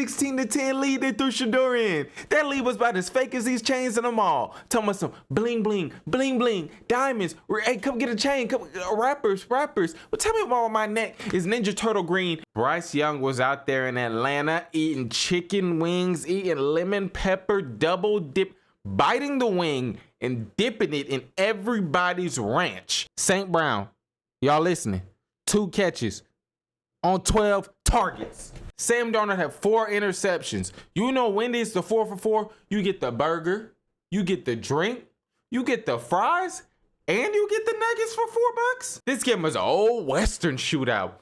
16-10 lead. They threw Shedeur in. That lead was about as fake as these chains in the mall. Talking about some bling, bling, bling, bling, diamonds. Hey, come get a chain. Come, rappers. But tell me why my neck is Ninja Turtle green. Bryce Young was out there in Atlanta eating chicken wings, eating lemon pepper, double dip, biting the wing and dipping it in everybody's ranch. St. Brown, y'all listening? 2 catches on 12 targets. Sam Darnold had 4 interceptions. You know Wendy's the 4 for 4. You get the burger, you get the drink, you get the fries, and you get the nuggets for $4. This game was an old Western shootout.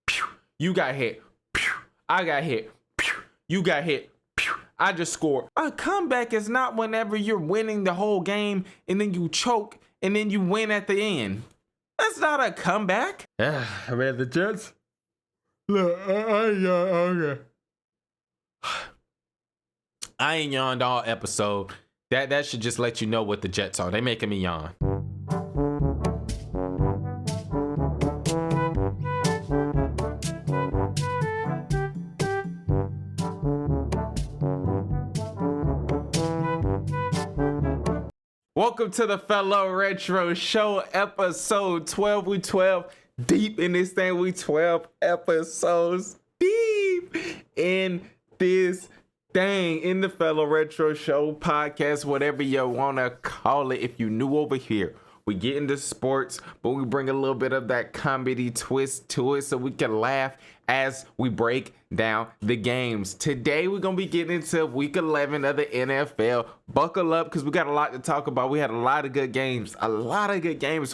Pew. You got hit. Pew. I got hit. Pew. You got hit. Pew. I just scored. A comeback is not whenever you're winning the whole game and then you choke and then you win at the end. That's not a comeback. I read the Jets. Look, okay. I ain't yawned all episode. That should just let you know what the Jets are. They making me yawn. Welcome to the Fellowretro show, episode 12. We 12 deep in this thing. We 12 episodes deep in this thing, in the Fellowretro show, podcast, whatever you want to call it. If you new over here, we get into sports, but we bring a little bit of that comedy twist to it so we can laugh as we break down the games. Today, we're going to be getting into week 11 of the NFL. Buckle up because we got a lot to talk about. We had a lot of good games.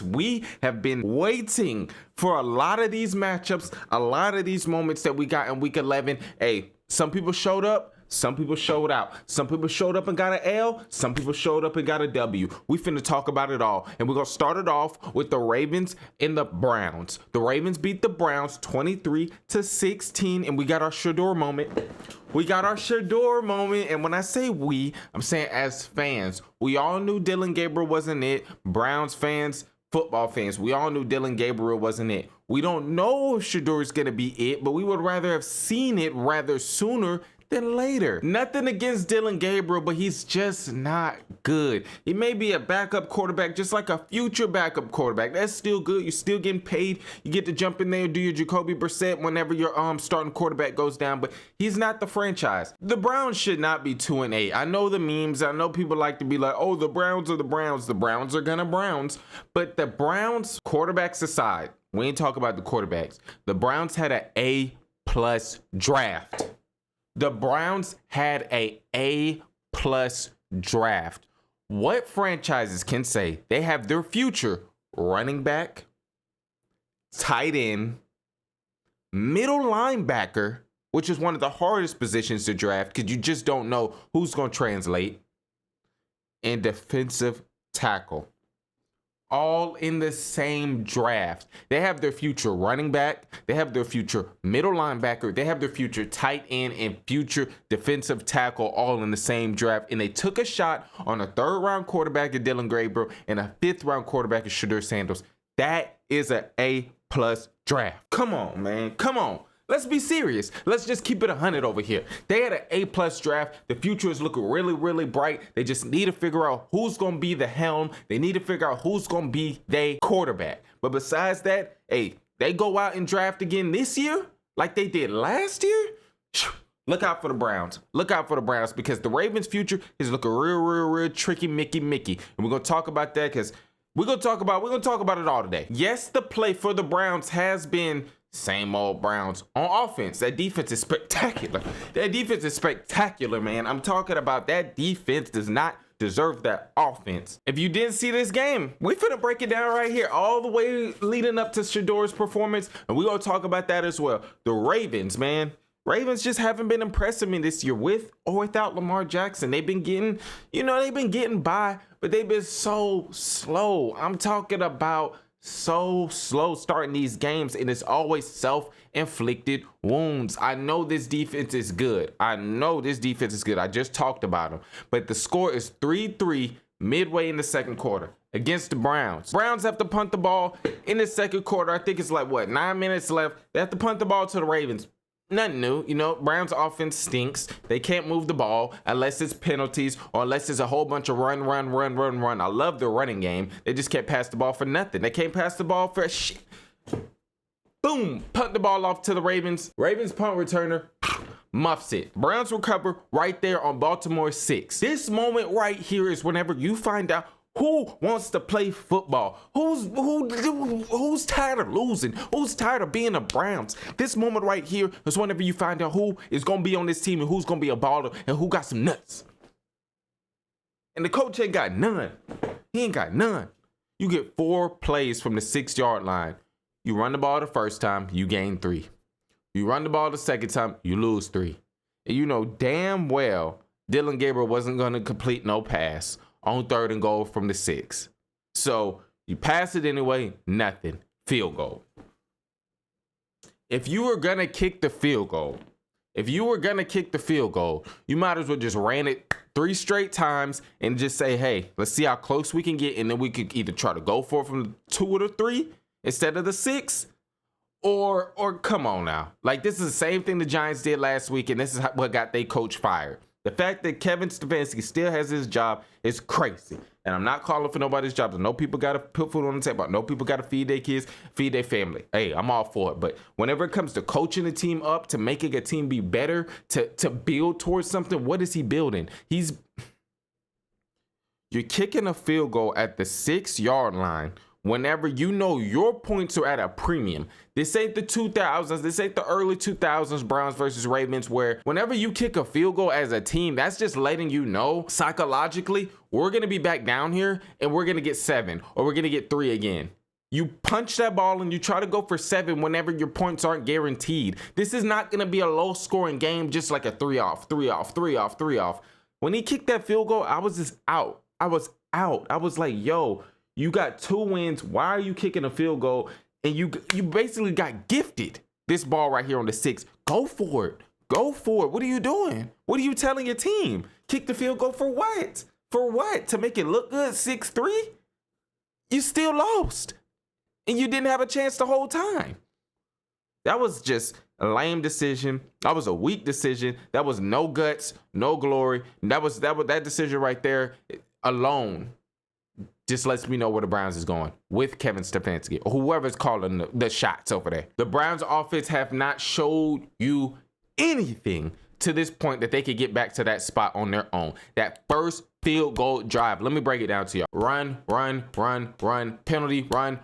We have been waiting for a lot of these matchups, a lot of these moments that we got in week 11. Hey, some people showed up. Some people showed out. Some people showed up and got an L. Some people showed up and got a W. We finna talk about it all. And we're going to start it off with the Ravens and the Browns. The Ravens beat the Browns 23-16. And we got our Shedeur moment. And when I say we, I'm saying as fans. We all knew Dylan Gabriel wasn't it. Browns fans, football fans, we all knew Dylan Gabriel wasn't it. We don't know if Shedeur is going to be it, but we would rather have seen it rather sooner than later. Nothing against Dylan Gabriel, but he's just not good. He may be a backup quarterback, just like a future backup quarterback. That's still good. You're still getting paid. You get to jump in there and do your Jacoby Brissett whenever your starting quarterback goes down, but he's not the franchise. The Browns should not be 2-8. I know the memes. I know people like to be like, oh, the Browns are the Browns. The Browns are gonna Browns. But the Browns, quarterbacks aside, we ain't talk about the quarterbacks. The Browns had an A+ draft. The Browns had a A+ draft. What franchises can say they have their future running back, tight end, middle linebacker, which is one of the hardest positions to draft because you just don't know who's going to translate, and defensive tackle, all in the same draft. They have their future running back, they have their future middle linebacker, they have their future tight end and future defensive tackle all in the same draft. And they took a shot on a 3rd round quarterback at Dylan Gabriel and a 5th round quarterback at Shedeur Sanders. That is an A+ draft. Come on, man. Come on. Let's be serious. Let's just keep it 100 over here. They had an A+ draft. The future is looking really, really bright. They just need to figure out who's going to be the helm. They need to figure out who's going to be their quarterback. But besides that, hey, they go out and draft again this year like they did last year. Look out for the Browns. Look out for the Browns because the Ravens' future is looking real tricky, Mickey. And we're going to talk about that because we're going to talk about it all today. Yes, the play for the Browns has been same old Browns on offense. That defense is spectacular. Man. I'm talking about that defense does not deserve that offense. If you didn't see this game, we finna break it down right here, all the way leading up to Shedeur's performance, and we're gonna talk about that as well. The Ravens, man. Ravens just haven't been impressing me this year with or without Lamar Jackson. They've been getting by, but they've been so slow. I'm talking about so slow starting these games, and it's always self-inflicted wounds. I know this defense is good. I just talked about them. But the score is 3-3 midway in the second quarter against the Browns. Browns have to punt the ball in the second quarter. I think it's like, 9 minutes left. They have to punt the ball to the Ravens. Nothing new. You know, Browns offense stinks. They can't move the ball unless it's penalties or unless it's a whole bunch of run. I love the running game. They just can't pass the ball for nothing. They can't pass the ball for shit. Boom, punt the ball off to the Ravens. Ravens punt returner muffs it. Browns recover right there on Baltimore 6. This moment right here is whenever you find out who wants to play football, who's tired of losing, who's tired of being the Browns. This moment right here is whenever you find out who is going to be on this team and who's going to be a baller and who got some nuts. And the coach ain't got none. He ain't got none. You get 4 plays from the 6-yard line. You run the ball the first time, you gain 3. You run the ball the second time, you lose 3. And you know damn well Dillon Gabriel wasn't going to complete no pass on 3rd and goal from the 6. So you pass it anyway, nothing. Field goal. If you were going to kick the field goal, you might as well just ran it 3 straight times and just say, hey, let's see how close we can get. And then we could either try to go for it from the 2 or the 3 instead of the 6. Or come on now. Like, this is the same thing the Giants did last week, and this is what got their coach fired. The fact that Kevin Stefanski still has his job is crazy. And I'm not calling for nobody's job. I know people got to put food on the table. I know people got to feed their kids, feed their family. Hey, I'm all for it. But whenever it comes to coaching a team up, to making a team be better, to build towards something, what is he building? You're kicking a field goal at the 6-yard line whenever you know your points are at a premium. This ain't the 2000s. This ain't the early 2000s Browns versus Ravens, where whenever you kick a field goal as a team, that's just letting you know psychologically, we're going to be back down here and we're going to get 7 or we're going to get 3 again. You punch that ball and you try to go for 7 whenever your points aren't guaranteed. This is not going to be a low scoring game, just like a 3 off. When he kicked that field goal, I was just out. I was like, yo, you got 2 wins. Why are you kicking a field goal? And you basically got gifted this ball right here on the 6. Go for it. What are you doing? What are you telling your team? Kick the field goal for what? To make it look good? 6-3? You still lost. And you didn't have a chance the whole time. That was just a lame decision. That was a weak decision. That was no guts, no glory. That decision right there alone just lets me know where the Browns is going with Kevin Stefanski or whoever's calling the shots over there. The Browns offense have not showed you anything to this point that they could get back to that spot on their own. That first field goal drive. Let me break it down to you. Run, penalty, run,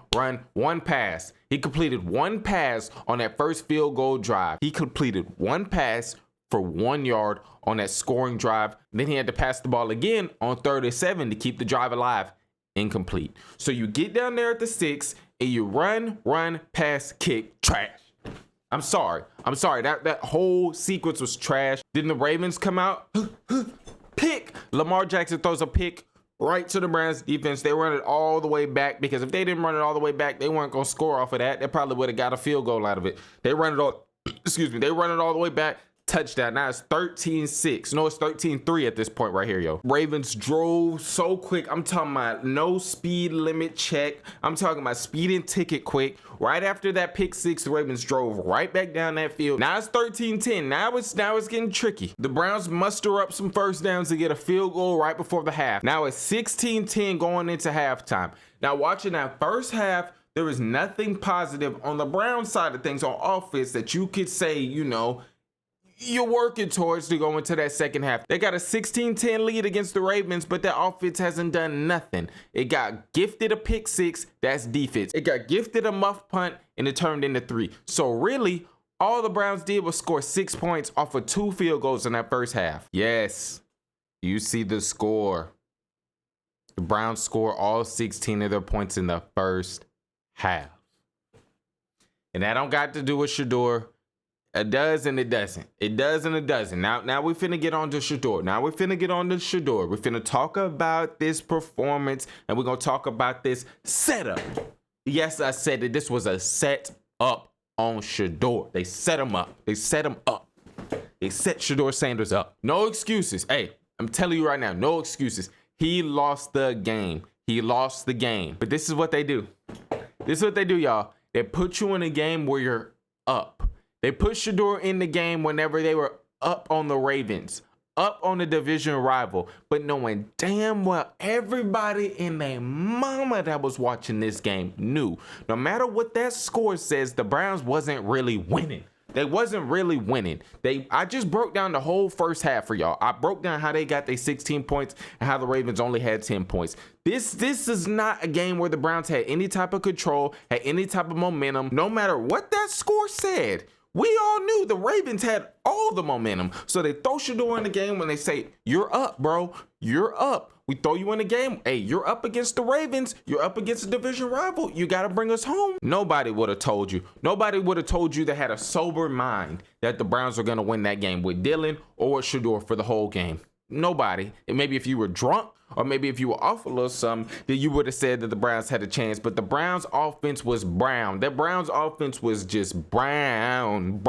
1 pass. He completed 1 pass on that first field goal drive. He completed 1 pass for 1 yard on that scoring drive. Then he had to pass the ball again on 3rd and 7 to keep the drive alive. Incomplete. So you get down there at the 6 and you run, pass, kick, trash. I'm sorry. That whole sequence was trash. Didn't the Ravens come out? Pick. Lamar Jackson throws a pick right to the Browns defense. They run it all the way back, because if they didn't run it all the way back, they weren't going to score off of that. They probably would have got a field goal out of it. They run it all the way back. Touchdown. Now it's 13-6. No, it's 13-3 at this point right here, yo. Ravens drove so quick. I'm talking about no speed limit check. I'm talking about speeding ticket quick. Right after that pick 6, the Ravens drove right back down that field. Now it's 13-10. Now it's getting tricky. The Browns muster up some first downs to get a field goal right before the half. Now it's 16-10 going into halftime. Now watching that first half, there is nothing positive on the Browns side of things on offense that you could say, you know, you're working towards to go into that second half. They got a 16-10 lead against the Ravens, but their offense hasn't done nothing. It got gifted a pick 6, that's defense. It got gifted a muff punt, and it turned into 3. So really, all the Browns did was score 6 points off of 2 field goals in that first half. Yes, you see the score. The Browns score all 16 of their points in the first half. And that don't got to do with Shedeur. It does and it doesn't. It does and it doesn't. Now we finna get on to Shedeur. We're finna talk about this performance, and we're gonna talk about this setup. Yes, I said that this was a set up on Shedeur. They set him up. They set Shedeur Sanders up. No excuses. Hey, I'm telling you right now, no excuses. He lost the game. But this is what they do. Y'all. They put you in a game where you're up. They put Shedeur in the game whenever they were up on the Ravens, up on the division rival, but knowing damn well everybody in their mama that was watching this game knew no matter what that score says, the Browns wasn't really winning. They wasn't really winning. I just broke down the whole first half for y'all. I broke down how they got their 16 points and how the Ravens only had 10 points. This is not a game where the Browns had any type of control, had any type of momentum. No matter what that score said, we all knew the Ravens had all the momentum. So they throw Shedeur in the game when they say, you're up, bro. You're up. We throw you in the game. Hey, you're up against the Ravens. You're up against a division rival. You got to bring us home. Nobody would have told you. Nobody would have told you that had a sober mind that the Browns were going to win that game with Dillon or with Shedeur for the whole game. Nobody. And maybe if you were drunk or maybe if you were off a little something, then you would have said that the Browns had a chance. But the Browns offense was brown. That Browns offense was just brown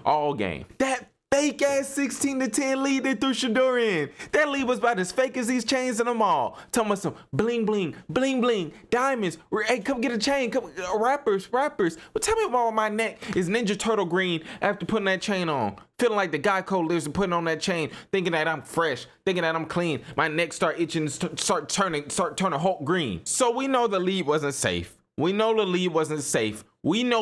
all game. That fake ass 16-10 lead they threw Shedeur in. That lead was about as fake as these chains in the mall. Tell me some bling bling, diamonds. Hey, come get a chain. Come, rappers. Well, tell me why my neck is Ninja Turtle green after putting that chain on. Feeling like the Geico lizard putting on that chain, thinking that I'm fresh, thinking that I'm clean. My neck start itching, start turning Hulk green. So we know the lead wasn't safe. We know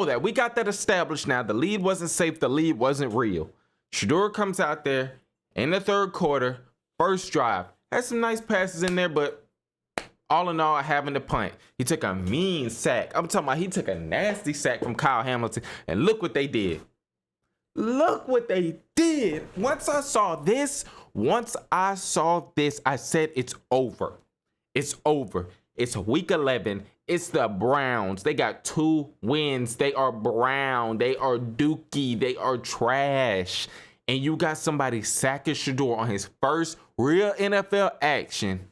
that. We got that established now. The lead wasn't safe. The lead wasn't real. Shedeur comes out there in the third quarter, first drive. Had some nice passes in there, but all in all, having to punt. He took a mean sack. I'm talking about he took a nasty sack from Kyle Hamilton, and look what they did. Once I saw this, I said it's over. It's week 11. It's the Browns. They got 2 wins. They are brown. They are dookie. They are trash. And you got somebody sacking Shedeur on his first real NFL action.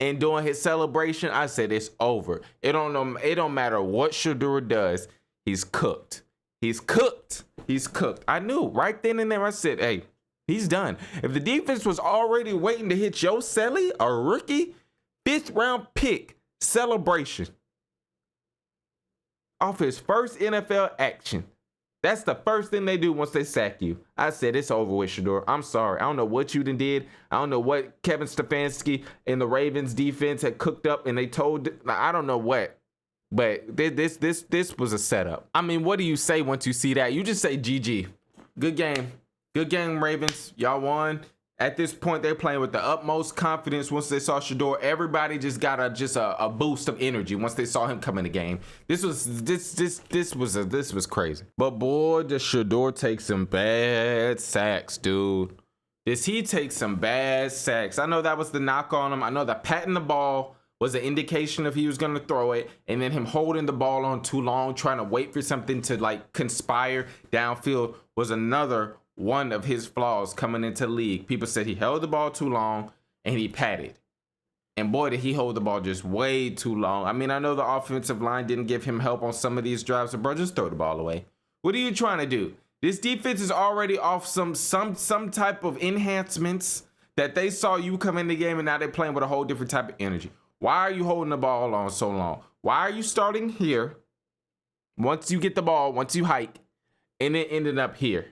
And doing his celebration, I said it's over. It don't matter what Shedeur does. He's cooked. I knew right then and there. I said, hey, he's done. If the defense was already waiting to hit Joe Selly, a rookie, 5th round pick celebration off his first NFL action. That's the first thing they do once they sack you. I said it's over with, Shedeur. I'm sorry. I don't know what you did. I don't know what Kevin Stefanski and the Ravens defense had cooked up and they told. I don't know what. But this was a setup. I mean, what do you say once you see that? You just say GG. Good game. Good game, Ravens. Y'all won. At this point, they're playing with the utmost confidence. Once they saw Shedeur, everybody just got a boost of energy once they saw him come in the game. This was crazy. But boy, does Shedeur take some bad sacks, dude. Does he take some bad sacks? I know that was the knock on him. I know that patting the ball was an indication if he was going to throw it, and then him holding the ball on too long, trying to wait for something to like conspire downfield was another one of his flaws coming into the league. People said he held the ball too long and he patted. And boy, did he hold the ball just way too long. I mean, I know the offensive line didn't give him help on some of these drives, but bro, just throw the ball away. What are you trying to do? This defense is already off some type of enhancements that they saw you come in the game, and now they're playing with a whole different type of energy. Why are you holding the ball on so long? Why are you starting here once you get the ball, once you hike, and it ended up here?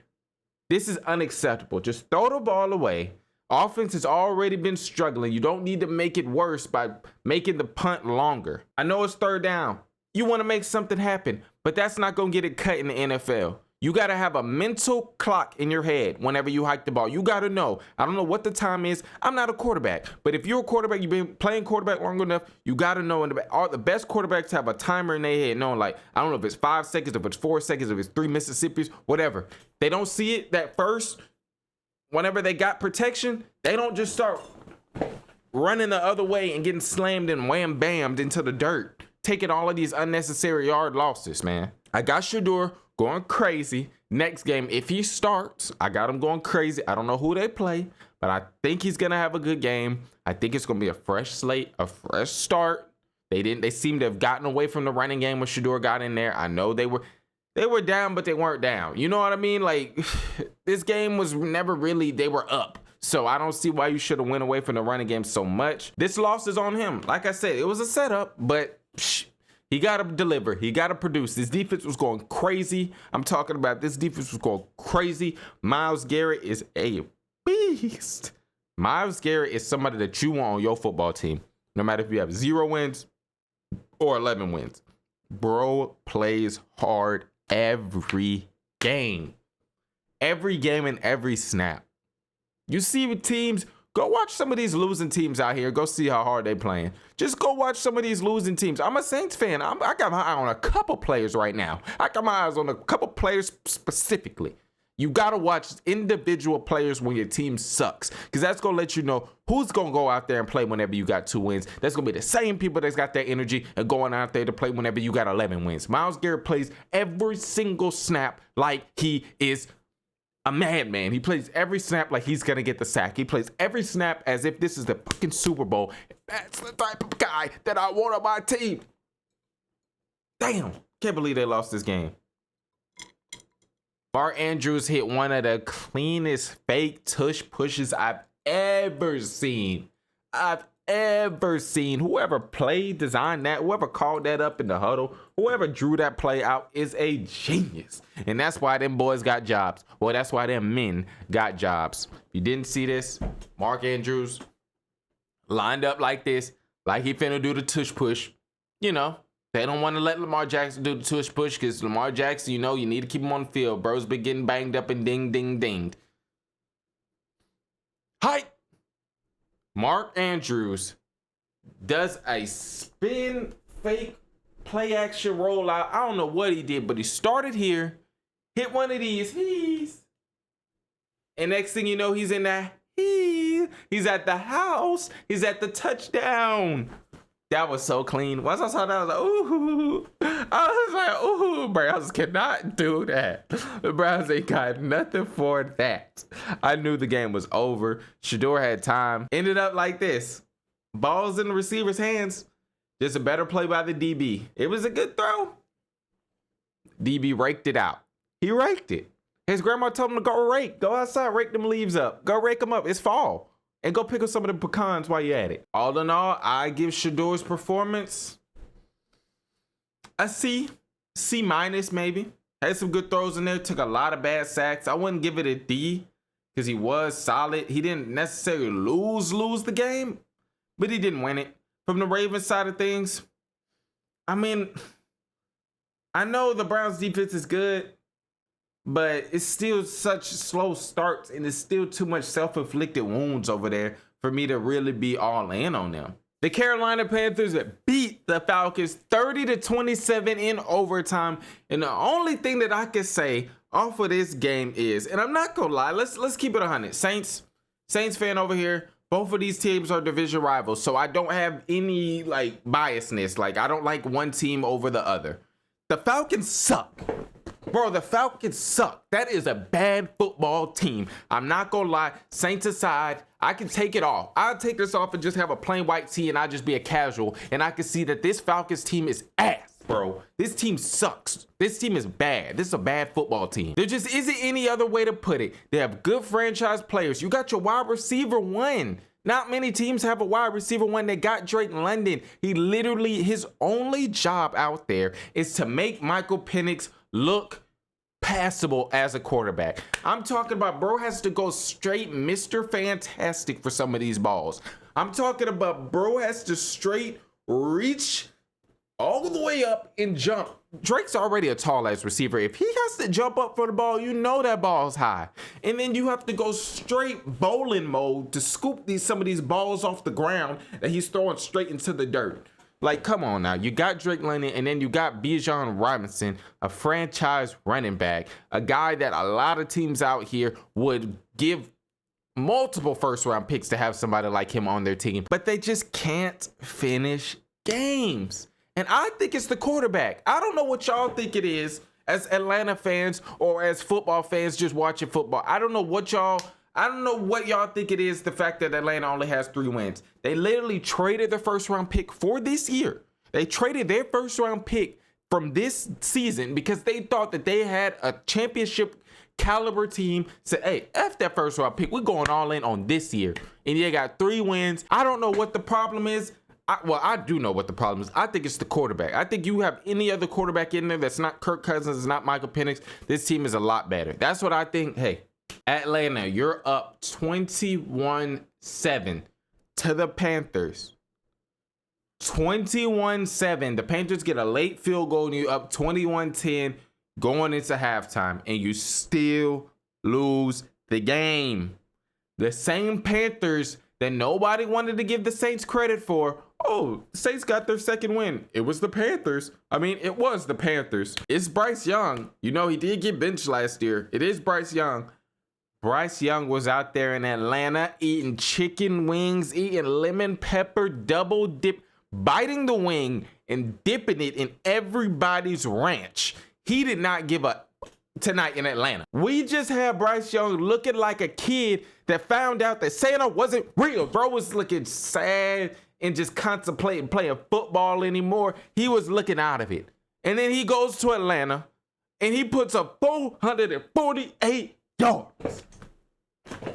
This is unacceptable. Just throw the ball away. Offense has already been struggling. You don't need to make it worse by making the punt longer. I know it's third down. You want to make something happen, but that's not going to get it cut in the NFL. You got to have a mental clock in your head whenever you hike the ball. You got to know. I don't know what the time is. I'm not a quarterback. But if you're a quarterback, you've been playing quarterback long enough, you got to know. All the best quarterbacks have a timer in their head, knowing like, I don't know if it's 5 seconds, if it's 4 seconds, if it's 3 Mississippis, whatever. They don't see it that first. Whenever they got protection, they don't just start running the other way and getting slammed and wham-bammed into the dirt, taking all of these unnecessary yard losses, man. I got Shedeur going crazy. Next game, if he starts, I got him going crazy. I don't know who they play, but I think he's going to have a good game. I think it's going to be a fresh slate, a fresh start. They seem to have gotten away from the running game when Shedeur got in there. I know they were down, but they weren't down. You know what I mean? Like, this game was never really, they were up. So I don't see why you should have went away from the running game so much. This loss is on him. Like I said, it was a setup, but He got to deliver. He got to produce. This defense was going crazy. I'm talking about this defense was going crazy. Myles Garrett is a beast. Myles Garrett is somebody that you want on your football team, no matter if you have 0 wins or 11 wins. Bro plays hard every game. Every game and every snap. You see with teams, go watch some of these losing teams out here. Go see how hard they playing. Just go watch some of these losing teams. I'm a Saints fan. I got my eye on a couple players right now. I got my eyes on a couple players specifically. You got to watch individual players when your team sucks, because that's going to let you know who's going to go out there and play whenever you got 2 wins. That's going to be the same people that's got that energy and going out there to play whenever you got 11 wins. Myles Garrett plays every single snap like he is a madman. He plays every snap like he's going to get the sack. He plays every snap as if this is the fucking Super Bowl. That's the type of guy that I want on my team. Damn. Can't believe they lost this game. Mark Andrews hit one of the cleanest fake tush pushes I've ever seen. Whoever played, designed that, whoever called that up in the huddle, whoever drew that play out is a genius. And that's why them boys got jobs. Well, that's why them men got jobs. If you didn't see this, Mark Andrews lined up like this, like he finna do the tush push. You know, they don't want to let Lamar Jackson do the tush push because Lamar Jackson, you know, you need to keep him on the field. Bro's been getting banged up and dinged. Hi. Mark Andrews does a spin fake play action rollout. I don't know what he did, but he started here, hit one of these, and next thing you know, he's in that, he's at the house, he's at the touchdown. That was so clean. Once I saw that, I was like, ooh. Browns cannot do that. The Browns ain't got nothing for that. I knew the game was over. Shedeur had time. Ended up like this. Balls in the receiver's hands. Just a better play by the DB. It was a good throw. DB raked it out. He raked it. His grandma told him to go rake. Go outside, rake them leaves up. Go rake them up. It's fall. And go pick up some of the pecans while you're at it. All in all, I give Shedeur's performance a C minus maybe. Had some good throws in there. Took a lot of bad sacks. I wouldn't give it a D because he was solid. He didn't necessarily lose the game, but he didn't win it. From the Ravens side of things, I mean, I know the Browns defense is good, but it's still such slow starts and it's still too much self-inflicted wounds over there for me to really be all in on them. The Carolina Panthers beat the Falcons 30-27 in overtime. And the only thing that I can say off of this game is, and I'm not gonna lie, let's keep it 100. Saints fan over here. Both of these teams are division rivals, so I don't have any like biasness. Like I don't like one team over the other. The Falcons suck. Bro, the Falcons suck. That is a bad football team. I'm not gonna lie. Saints aside, I can take it off. I'll take this off and just have a plain white tee and I'll just be a casual. And I can see that this Falcons team is ass, bro. This team sucks. This team is bad. This is a bad football team. There just isn't any other way to put it. They have good franchise players. You got your wide receiver one. Not many teams have a wide receiver one. They got Drake London. He literally, his only job out there is to make Michael Penix look passable as a quarterback. I'm talking about bro has to go straight Mr. Fantastic for some of these balls. I'm talking about bro has to straight reach all the way up and jump. Drake's already a tall ass receiver. If he has to jump up for the ball, you know that ball's high. And then you have to go straight bowling mode to scoop some of these balls off the ground that he's throwing straight into the dirt. Like, come on now. You got Drake London, and then you got Bijan Robinson, a franchise running back, a guy that a lot of teams out here would give multiple first-round picks to have somebody like him on their team. But they just can't finish games. And I think it's the quarterback. I don't know what y'all think it is as Atlanta fans or as football fans just watching football. I don't know what y'all think it is, the fact that Atlanta only has 3 wins. They literally traded their first-round pick for this year. They traded their first-round pick from this season because they thought that they had a championship caliber team. Said, hey, F that first-round pick. We're going all in on this year. And they got 3 wins. I don't know what the problem is. I do know what the problem is. I think it's the quarterback. I think you have any other quarterback in there that's not Kirk Cousins, it's not Michael Penix, this team is a lot better. That's what I think. Hey, Atlanta, you're up 21-7 to the Panthers. 21-7. The Panthers get a late field goal and you up 21-10 going into halftime, and you still lose the game. The same Panthers that nobody wanted to give the Saints credit for. Oh, the Saints got their second win. It was the Panthers. It was the Panthers. It's Bryce Young. You know, he did get benched last year. It is Bryce Young. Bryce Young was out there in Atlanta eating chicken wings, eating lemon pepper, double dip, biting the wing and dipping it in everybody's ranch. He did not give up tonight in Atlanta. We just had Bryce Young looking like a kid that found out that Santa wasn't real. Bro was looking sad and just contemplating playing football anymore. He was looking out of it. And then he goes to Atlanta and he puts up 448 yards.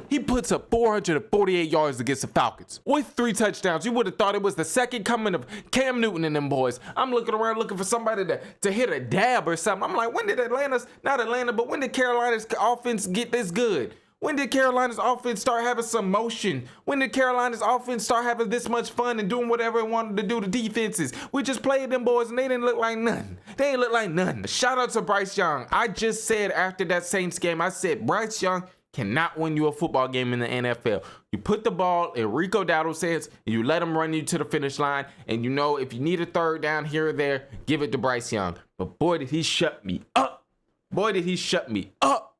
He puts up 448 yards against the Falcons with 3 touchdowns. You would have thought it was the second coming of Cam Newton and them boys. I'm looking around looking for somebody to hit a dab or something. I'm like, when did when did Carolina's offense get this good? When did Carolina's offense start having some motion? When did Carolina's offense start having this much fun and doing whatever it wanted to do to defenses? We just played them boys and they didn't look like nothing. They ain't look like nothing. Shout out to Bryce Young. I just said after that Saints game, I said Bryce Young cannot win you a football game in the NFL. You put the ball in Rico Dowdle's hands and you let him run you to the finish line. And you know, if you need a third down here or there, give it to Bryce Young. But boy, did he shut me up. Boy, did he shut me up.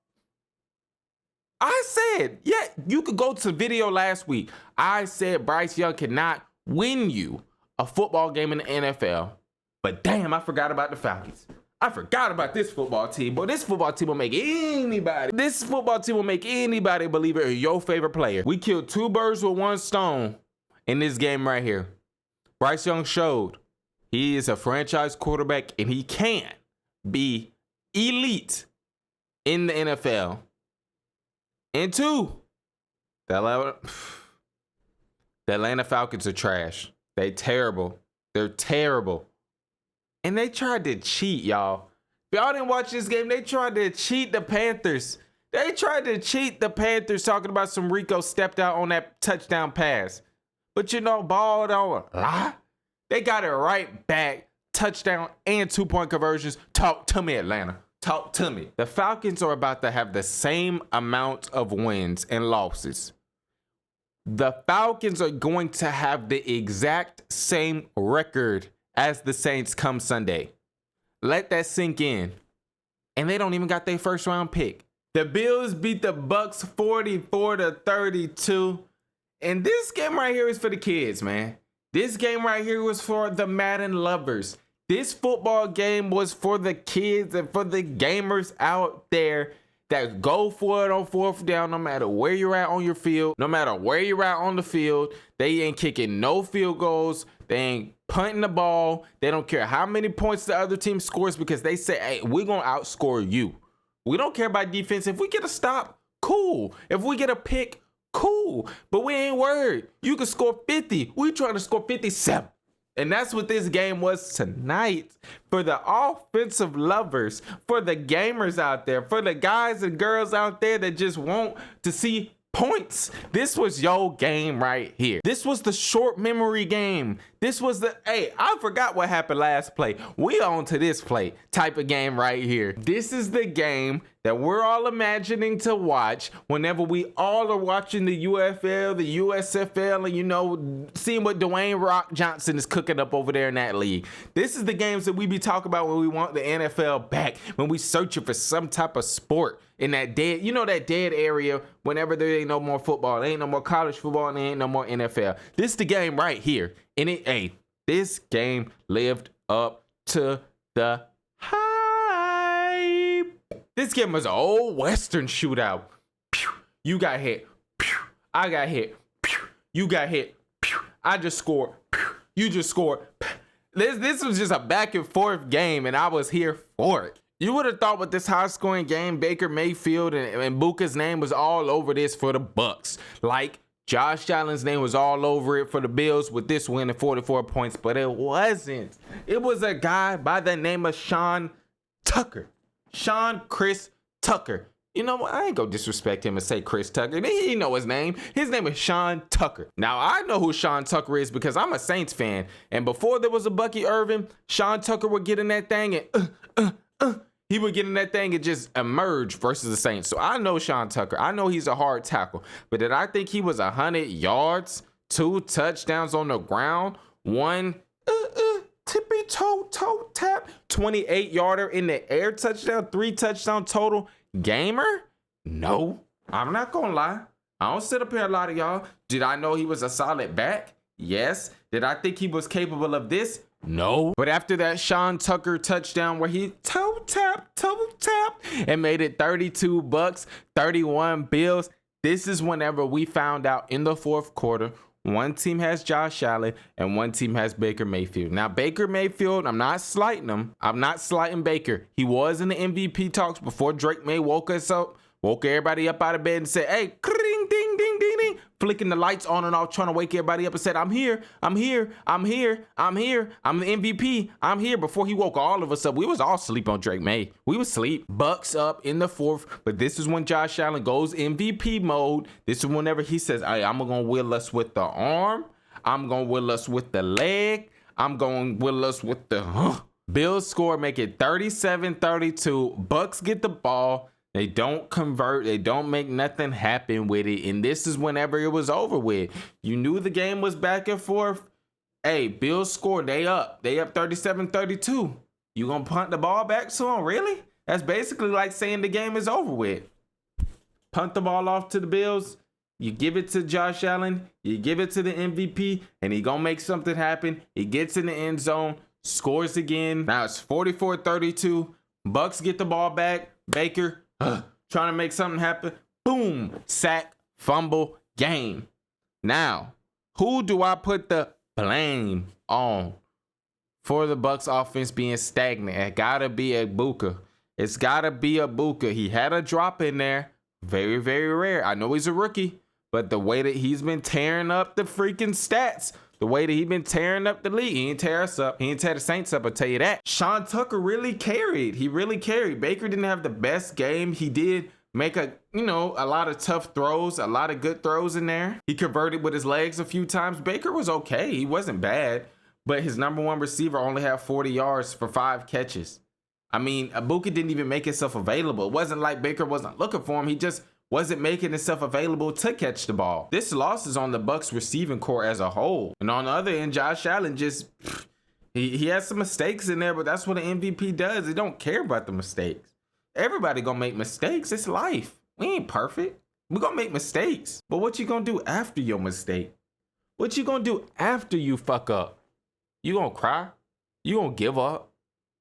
I said, yeah, you could go to the video last week. I said Bryce Young cannot win you a football game in the NFL. But damn, I forgot about the Falcons. I forgot about this football team, but this football team will make anybody. This football team will make anybody believe it. Your favorite player. We killed 2 birds with 1 stone in this game right here. Bryce Young showed he is a franchise quarterback and he can be elite in the NFL. And 2, the Atlanta Falcons are trash. They terrible. They're terrible. And they tried to cheat, y'all. If y'all didn't watch this game, they tried to cheat the Panthers. They tried to cheat the Panthers talking about some Rico stepped out on that touchdown pass. But you know, ball don't lie. They got it right back. Touchdown and 2-point conversions. Talk to me, Atlanta. Talk to me. The Falcons are about to have the same amount of wins and losses. The Falcons are going to have the exact same record as the Saints come Sunday. Let that sink in. And they don't even got their first round pick. The Bills beat the Bucks 44-32. And this game right here is for the kids, man. This game right here was for the Madden lovers. This football game was for the kids and for the gamers out there that go for it on 4th down, no matter where you're at on your field, no matter where you're at on the field. They ain't kicking no field goals. They ain't punting the ball. They don't care how many points the other team scores because they say, hey, we're going to outscore you. We don't care about defense. If we get a stop, cool. If we get a pick, cool. But we ain't worried. You can score 50. We trying to score 57. And that's what this game was tonight. For the offensive lovers, for the gamers out there, for the guys and girls out there that just want to see points. This was your game right here. This was the short memory game. This was the, hey, I forgot what happened last play. We on to this play type of game right here. This is the game that we're all imagining to watch whenever we all are watching the UFL, the USFL, and you know, seeing what Dwayne Rock Johnson is cooking up over there in that league. This is the games that we be talking about when we want the NFL back, when we searching for some type of sport in that dead, you know, that dead area whenever there ain't no more football, there ain't no more college football, and there ain't no more NFL. This is the game right here. And this game lived up to the hype. This game was an old Western shootout. Pew, you got hit. Pew, I got hit. Pew, you got hit. Pew, I just scored. Pew, you just scored. This was just a back and forth game, and I was here for it. You would have thought with this high-scoring game, Baker Mayfield and Buka's name was all over this for the Bucks. Like Josh Allen's name was all over it for the Bills with this win at 44 points, but it wasn't. It was a guy by the name of Sean Tucker. Sean Chris Tucker. You know what? I ain't gonna disrespect him and say Chris Tucker. He know his name. His name is Sean Tucker. Now, I know who Sean Tucker is because I'm a Saints fan. And before there was a Bucky Irvin, Sean Tucker would get in that thing and he would get in that thing and just emerge versus the Saints. So I know Sean Tucker. I know he's a hard tackle. But did I think he was 100 yards, 2 touchdowns on the ground, 1 tippy toe tap, 28-yarder in the air touchdown, 3 touchdown total gamer? No, I'm not gonna lie. I don't sit up here a lot of y'all. Did I know he was a solid back? Yes. Did I think he was capable of this? No. But after that Sean Tucker touchdown where he toe tap and made it 32 Bucks, 31 Bills, this is whenever we found out in the fourth quarter one team has Josh Allen and one team has Baker Mayfield. Now, Baker Mayfield, I'm not slighting him. I'm not slighting Baker. He was in the MVP talks before Drake May woke us up, woke everybody up out of bed and said, hey, ding, ding, ding, ding, ding, flicking the lights on and off, trying to wake everybody up and said, I'm here. I'm the MVP. I'm here. Before he woke all of us up, we was all asleep on Drake May. We was asleep. Bucks up in the fourth, but this is when Josh Allen goes MVP mode. This is whenever he says, hey, I'm going to will us with the arm. I'm going to will us with the leg. I'm going to will us with the Bills score, make it 37-32. Bucks get the ball. They don't convert. They don't make nothing happen with it. And this is whenever it was over with. You knew the game was back and forth. Hey, Bills scored. They up. They up 37-32. You gonna punt the ball back to them? Really? That's basically like saying the game is over with. Punt the ball off to the Bills. You give it to Josh Allen. You give it to the MVP. And he gonna make something happen. He gets in the end zone. Scores again. Now it's 44-32. Bucks get the ball back. Baker trying to make something happen. Boom. Sack. Fumble. Game. Now, who do I put the blame on for the Bucks offense being stagnant? It gotta be Ibuka. It's gotta be Ibuka. He had a drop in there. Very, very rare. I know he's a rookie, but the way that he's been tearing up the freaking stats, the way that he's been tearing up the league, he didn't tear us up. He didn't tear the Saints up, I'll tell you that. Sean Tucker really carried. He really carried. Baker didn't have the best game. He did make a lot of tough throws, a lot of good throws in there. He converted with his legs a few times. Baker was okay. He wasn't bad, but his number one receiver only had 40 yards for 5 catches. I mean, Ibuka didn't even make himself available. It wasn't like Baker wasn't looking for him. He just wasn't making himself available to catch the ball. This loss is on the Bucks receiving core as a whole. And on the other end, Josh Allen just, he has some mistakes in there, but that's what an MVP does. He don't care about the mistakes. Everybody gonna make mistakes. It's life. We ain't perfect. We gonna make mistakes. But what you gonna do after your mistake? What you gonna do after you fuck up? You gonna cry? You gonna give up?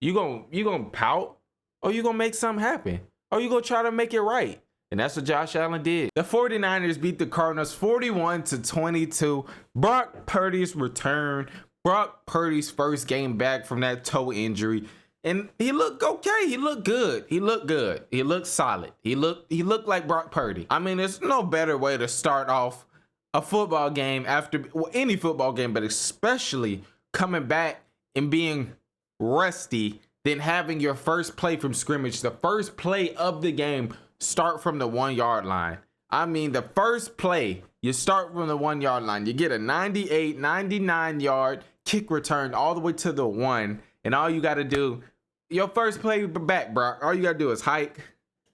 You gonna pout? Or you gonna make something happen? Or you gonna try to make it right? And that's what Josh Allen did. The 49ers beat the Cardinals 41-22. Brock Purdy's return. Brock Purdy's first game back from that toe injury. And he looked okay. He looked good. He looked good. He looked solid. He looked like Brock Purdy. I mean, there's no better way to start off a football game after any football game, but especially coming back and being rusty than having your first play from scrimmage, the first play of the game, start from the 1 yard line. I mean, the first play, you start from the 1 yard line. You get a 98, 99 yard kick return all the way to the 1. And all you got to do, your first play back, Brock, all you got to do is hike.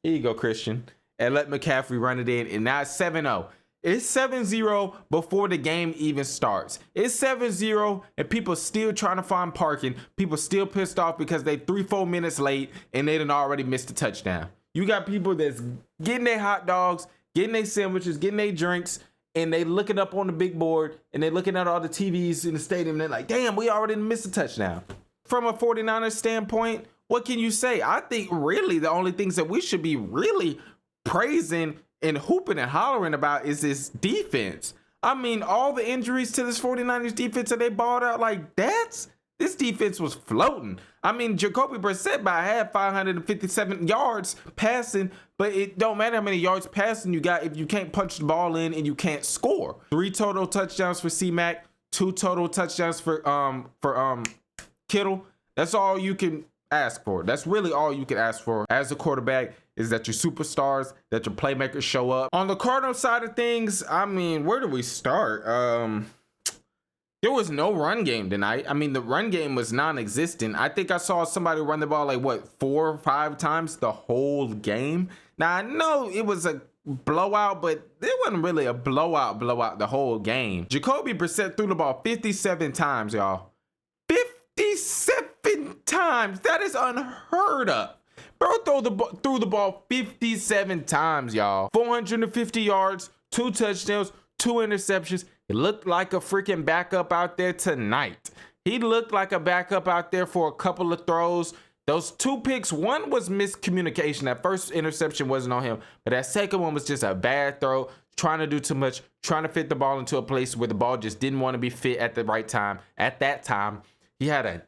Here you go, Christian. And let McCaffrey run it in. And now it's 7-0. It's 7-0 before the game even starts. It's 7-0 and people still trying to find parking. People still pissed off because they 3-4 minutes late and they done already missed a touchdown. You got people that's getting their hot dogs, getting their sandwiches, getting their drinks, and they looking up on the big board and they looking at all the TVs in the stadium and they're like, damn, we already missed a touchdown. From a 49ers standpoint, what can you say? I think really the only things that we should be really praising and hooping and hollering about is this defense. I mean, all the injuries to this 49ers defense that they balled out like that's This defense was floating. I mean, Jacoby Brissett by half 557 yards passing, but it don't matter how many yards passing you got if you can't punch the ball in and you can't score. 3 total touchdowns for C-Mac, 2 total touchdowns for Kittle. That's all you can ask for. That's really all you can ask for as a quarterback, is that your superstars, that your playmakers show up. On the Cardinals side of things, I mean, where do we start? There was no run game tonight. I mean, the run game was non-existent. I think I saw somebody run the ball like, what, 4 or 5 times the whole game? Now, I know it was a blowout, but it wasn't really a blowout the whole game. Jacoby Brissett threw the ball 57 times, y'all. 57 times. That is unheard of. Bro threw the ball 57 times, y'all. 450 yards, 2 touchdowns, 2 interceptions. It looked like a freaking backup out there tonight. He looked like a backup out there for a couple of throws. Those 2 picks, one was miscommunication. That first interception wasn't on him, but that second one was just a bad throw, trying to do too much, trying to fit the ball into a place where the ball just didn't want to be fit at the right time. At that time, he had a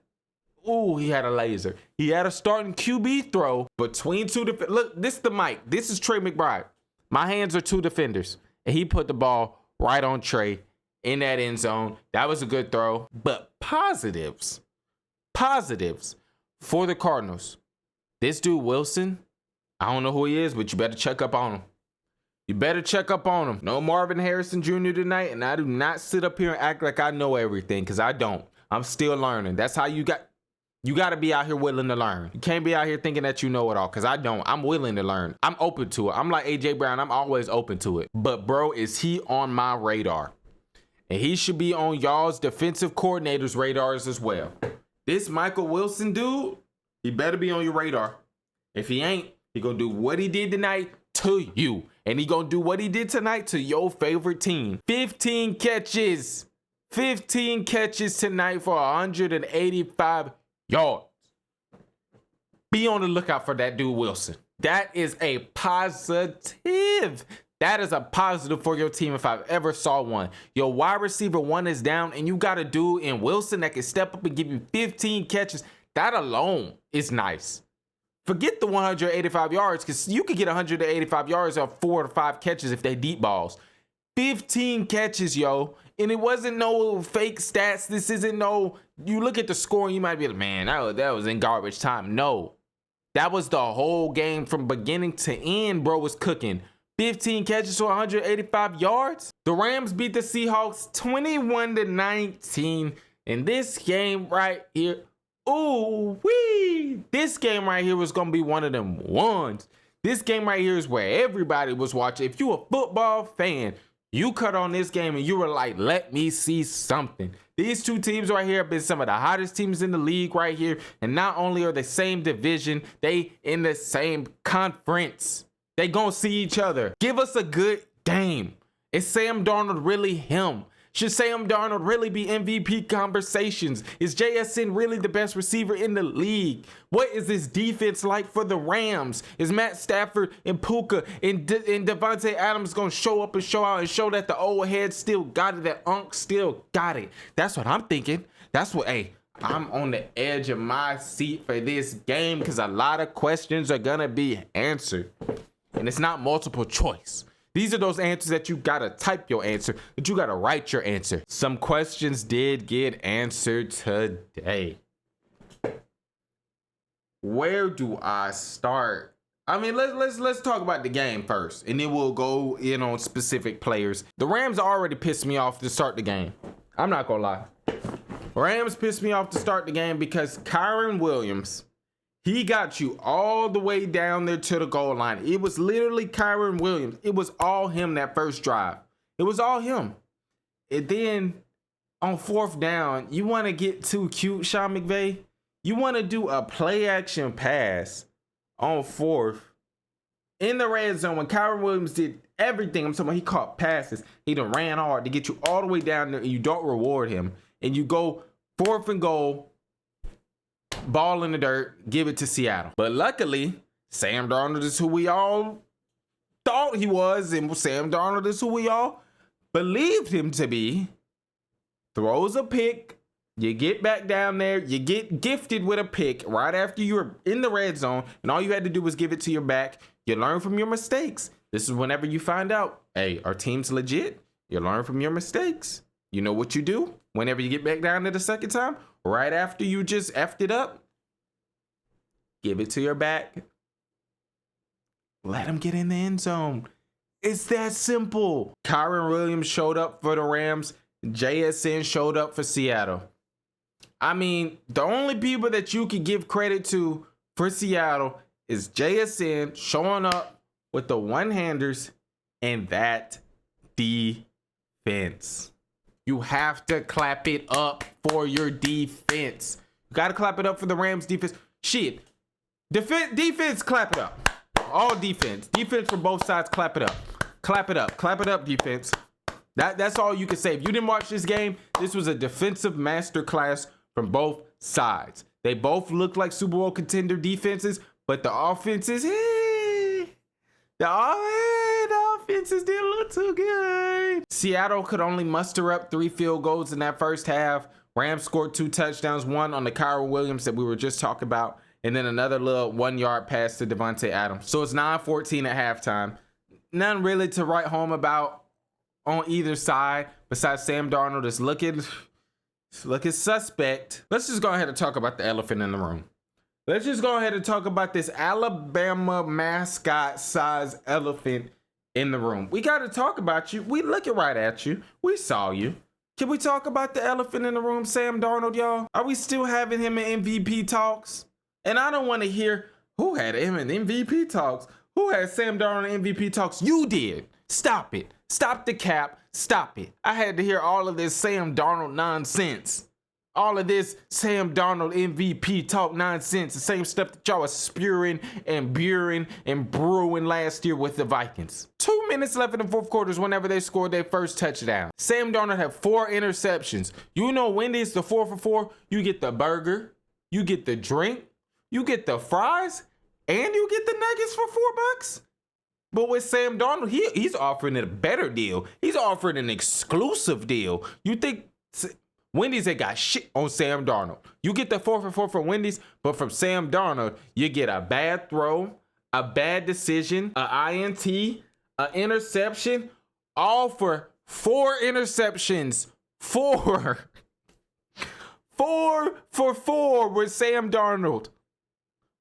laser. He had a starting QB throw between 2 defenders. Look, this is the mic. This is Trey McBride. My hands are 2 defenders, and he put the ball right on Trey in that end zone. That was a good throw. But positives for the Cardinals. This dude Wilson, I don't know who he is, but you better check up on him. You better check up on him. No Marvin Harrison Jr. tonight, and I do not sit up here and act like I know everything, because I don't. I'm still learning. That's how you got to be out here willing to learn. You can't be out here thinking that you know it all, because I don't. I'm willing to learn. I'm open to it. I'm like A.J. Brown. I'm always open to it. But, bro, is he on my radar? And he should be on y'all's defensive coordinators' radars as well. This Michael Wilson dude, he better be on your radar. If he ain't, he gonna do what he did tonight to you. And he gonna do what he did tonight to your favorite team. 15 catches. 15 catches tonight for 185 yards. Be on the lookout for that dude Wilson. That is a positive. That is a positive for your team if I've ever saw one. Your wide receiver 1 is down, and you got a dude in Wilson that can step up and give you 15 catches. That alone is nice. Forget the 185 yards, because you could get 185 yards off 4 to 5 catches if they deep balls. 15 catches, yo. And it wasn't no fake stats. This isn't no, you look at the score and you might be like, man, that was in garbage time. No. That was the whole game from beginning to end, bro, was cooking. 15 catches for 185 yards. The Rams beat the Seahawks 21-19 in this game right here. Ooh wee! This game right here was gonna be one of them ones. This game right here is where everybody was watching. If you a football fan, you cut on this game and you were like, let me see something. These 2 teams right here have been some of the hottest teams in the league right here. And not only are they same division, they in the same conference. They gonna see each other. Give us a good game. Is Sam Darnold really him? Should Sam Darnold really be MVP conversations? Is JSN really the best receiver in the league? What is this defense like for the Rams? Is Matt Stafford and Puka and Devontae Adams going to show up and show out and show that the old head still got it, that Unk still got it? That's what I'm thinking. That's what, hey, I'm on the edge of my seat for this game because a lot of questions are going to be answered. And it's not multiple choice. These are those answers that you gotta type your answer, that you gotta write your answer. Some questions did get answered today. Where do I start? I mean, let's talk about the game first, and then we'll go in on specific players. The Rams already pissed me off to start the game. I'm not gonna lie. Rams pissed me off to start the game because Kyren Williams, he got you all the way down there to the goal line. It was literally Kyren Williams. It was all him that first drive. It was all him. And then on 4th down, you want to get too cute, Sean McVay. You want to do a play action pass on 4th in the red zone when Kyren Williams did everything. I'm talking about he caught passes. He done ran hard to get you all the way down there, and you don't reward him. And you go 4th and goal, ball in the dirt, give it to Seattle. But luckily, Sam Darnold is who we all thought he was, and Sam Darnold is who we all believed him to be. Throws a pick, You get back down there, you get gifted with a pick right after you were in the red zone, and all you had to do was give it to your back. You learn from your mistakes. This is whenever you find out, hey, our team's legit. You learn from your mistakes. You know what you do whenever you get back down there the second time? Right after you just effed it up, give it to your back. Let him get in the end zone. It's that simple. Kyron Williams showed up for the Rams. JSN showed up for Seattle. I mean, the only people that you could give credit to for Seattle is JSN showing up with the one-handers and that defense. You have to clap it up for your defense. You got to clap it up for the Rams defense. Shit. Defense, clap it up. All defense. Defense from both sides, clap it up. Clap it up. Clap it up, defense. That's all you can say. If you didn't watch this game, this was a defensive masterclass from both sides. They both looked like Super Bowl contender defenses, but the offenses, the offenses didn't look too good. Seattle could only muster up 3 field goals in that first half. Rams scored 2 touchdowns, one on the Kyron Williams that we were just talking about, and then another little 1-yard pass to Devontae Adams. So it's 9-14 at halftime. Nothing really to write home about on either side besides Sam Darnold is looking suspect. Let's just go ahead and talk about the elephant in the room. Let's just go ahead and talk about this Alabama mascot size elephant in the room. We got to talk about you. We looking right at you. We saw you. Can we talk about the elephant in the room, Sam Darnold, y'all? Are we still having him in MVP talks? And I don't want to hear who had him in MVP talks. Who had Sam Darnold in MVP talks? You did. Stop it. Stop the cap. Stop it. I had to hear all of this Sam Darnold nonsense. All of this Sam Darnold MVP talk nonsense. The same stuff that y'all was spewing and brewing and brewing last year with the Vikings. 2 minutes left in the fourth quarter whenever they scored their first touchdown. Sam Darnold had 4 interceptions. You know Wendy's the 4 for 4. You get the burger. You get the drink. You get the fries. And you get the nuggets for $4. But with Sam Darnold, he's offering a better deal. He's offering an exclusive deal. You think Wendy's ain't got shit on Sam Darnold. You get the 4 for 4 from Wendy's, but from Sam Darnold, you get a bad throw, a bad decision, an INT, an interception, all for 4 interceptions. 4 for 4 with Sam Darnold.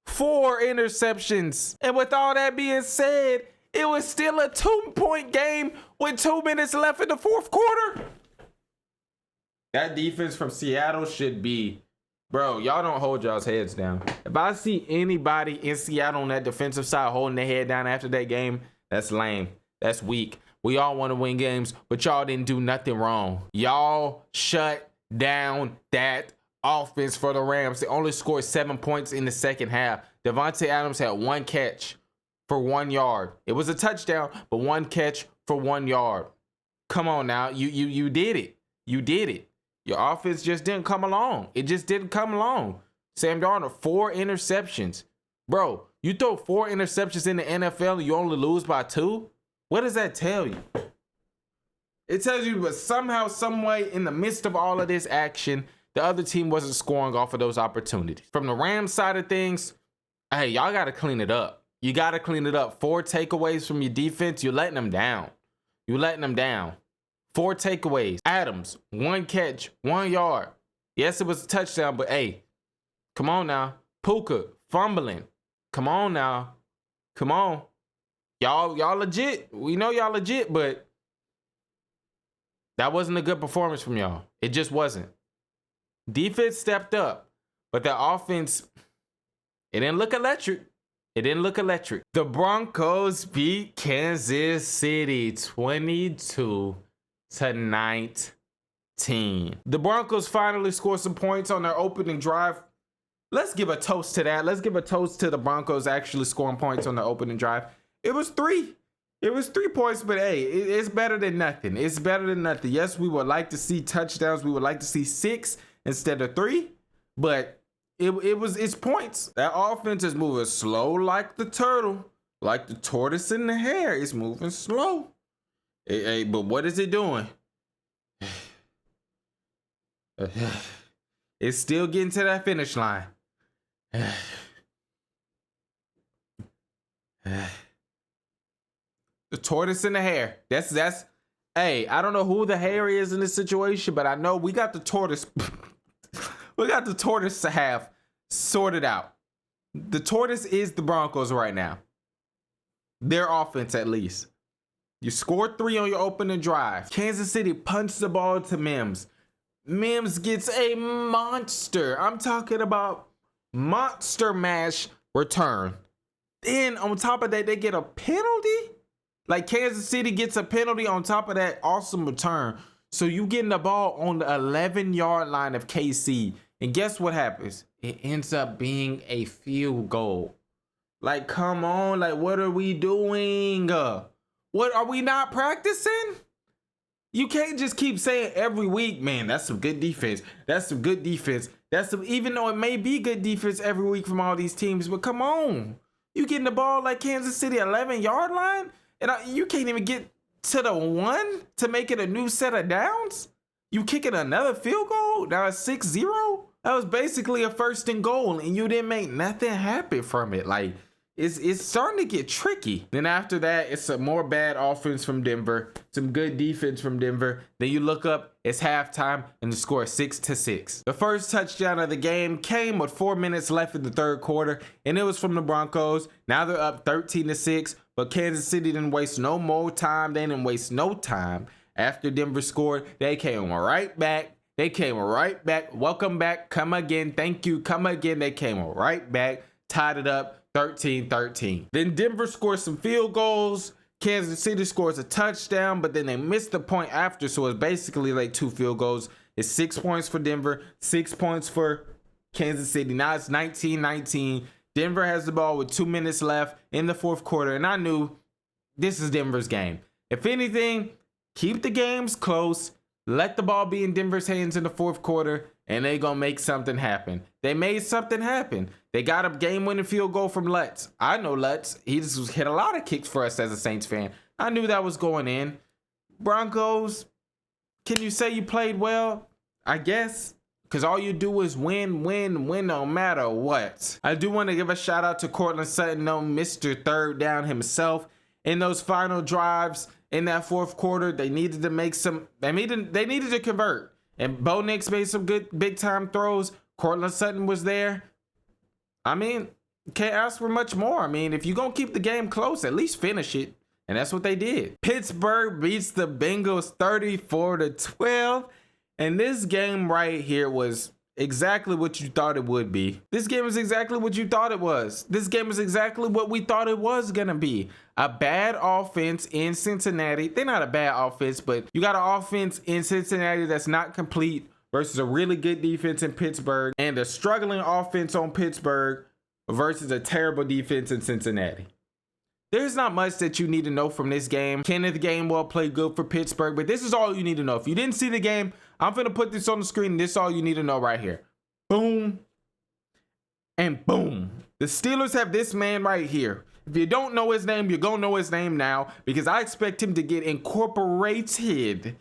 4 interceptions. And with all that being said, it was still a 2-point game with 2 minutes left in the fourth quarter. That defense from Seattle should be, bro, y'all don't hold y'all's heads down. If I see anybody in Seattle on that defensive side holding their head down after that game, that's lame. That's weak. We all want to win games, but y'all didn't do nothing wrong. Y'all shut down that offense for the Rams. They only scored 7 points in the second half. Devontae Adams had 1 catch for 1 yard. It was a touchdown, but 1 catch for 1 yard. Come on now. You did it. You did it. Your offense just didn't come along. It just didn't come along. Sam Darnold, 4 interceptions. Bro, you throw 4 interceptions in the NFL and you only lose by 2? What does that tell you? It tells you that somehow, some way, in the midst of all of this action, the other team wasn't scoring off of those opportunities. From the Rams side of things, hey, y'all got to clean it up. You got to clean it up. 4 takeaways from your defense. You're letting them down. You're letting them down. 4 takeaways. Adams, 1 catch, 1 yard. Yes, it was a touchdown, but hey, come on now. Puka, fumbling. Come on now. Come on. Y'all legit. We know y'all legit, but that wasn't a good performance from y'all. It just wasn't. Defense stepped up, but the offense, it didn't look electric. It didn't look electric. The Broncos beat Kansas City 22-19. The Broncos finally scored some points on their opening drive. Let's give a toast to that. Let's give a toast to the Broncos actually scoring points on the opening drive. It was 3. It was 3 points, but hey, it's better than nothing. It's better than nothing. Yes, we would like to see touchdowns. We would like to see 6 instead of 3, but it's points. That offense is moving slow like the turtle, like the tortoise in the hare. It's moving slow. Hey, but what is it doing? It's still getting to that finish line. The tortoise and the hare. That's hey, I don't know who the hare is in this situation, but I know we got the tortoise. We got the tortoise to have sorted out. The tortoise is the Broncos right now. Their offense, at least. You scored 3 on your opening drive. Kansas City punched the ball to Mims. Mims gets a monster. I'm talking about monster mash return. Then on top of that, they get a penalty. Like Kansas City gets a penalty on top of that awesome return. So you getting the ball on the 11-yard line of KC. And guess what happens? It ends up being a field goal. Like, come on. Like, what are we doing? What are we not practicing? You can't just keep saying every week, man, that's some good defense. That's some good defense. Even though it may be good defense every week from all these teams, but come on. You getting the ball like Kansas City 11-yard line? And you can't even get to the 1 to make it a new set of downs? You kicking another field goal? Now it's 6-0? That was basically a 1st and goal, and you didn't make nothing happen from it. Like, it's starting to get tricky. Then after that, it's some more bad offense from Denver, some good defense from Denver. Then you look up, it's halftime, and the score is 6-6. The first touchdown of the game came with 4 minutes left in the third quarter, and it was from the Broncos. Now they're up 13-6, but Kansas City didn't waste no more time. They didn't waste no time. After Denver scored, they came right back. They came right back. Welcome back. Come again. Thank you. Come again. They came right back. Tied it up 13-13. Then Denver scores some field goals. Kansas City scores a touchdown, but then they missed the point after. So it's basically like 2 field goals. It's 6 points for Denver, 6 points for Kansas City. Now it's 19-19. Denver has the ball with 2 minutes left in the fourth quarter. And I knew this is Denver's game. If anything, keep the games close. Let the ball be in Denver's hands in the fourth quarter, and they gonna make something happen. They made something happen. They got a game-winning field goal from Lutz. I know Lutz. He just hit a lot of kicks for us as a Saints fan. I knew that was going in. Broncos, can you say you played well? I guess. Because all you do is win, win, win no matter what. I do want to give a shout out to Courtland Sutton, Mr. Third Down himself. In those final drives, in that fourth quarter, they needed to make some. They needed to convert. And Bo Nix made some good big time throws. Courtland Sutton was there. I mean, can't ask for much more. I mean, if you're gonna keep the game close, at least finish it. And that's what they did. Pittsburgh beats the Bengals 34-12. And this game right here was exactly what you thought it would be. This game is exactly what you thought it was. This game is exactly what we thought it was gonna be. A bad offense in Cincinnati. They're not a bad offense, but you got an offense in Cincinnati that's not complete versus a really good defense in Pittsburgh, and a struggling offense on Pittsburgh versus a terrible defense in Cincinnati. There's not much that you need to know from this game. Kenneth Gainwell played good for Pittsburgh, but this is all you need to know. If you didn't see the game, I'm going to put this on the screen. This is all you need to know right here. Boom and boom. The Steelers have this man right here. If you don't know his name, you're going to know his name now, because I expect him to get incorporated,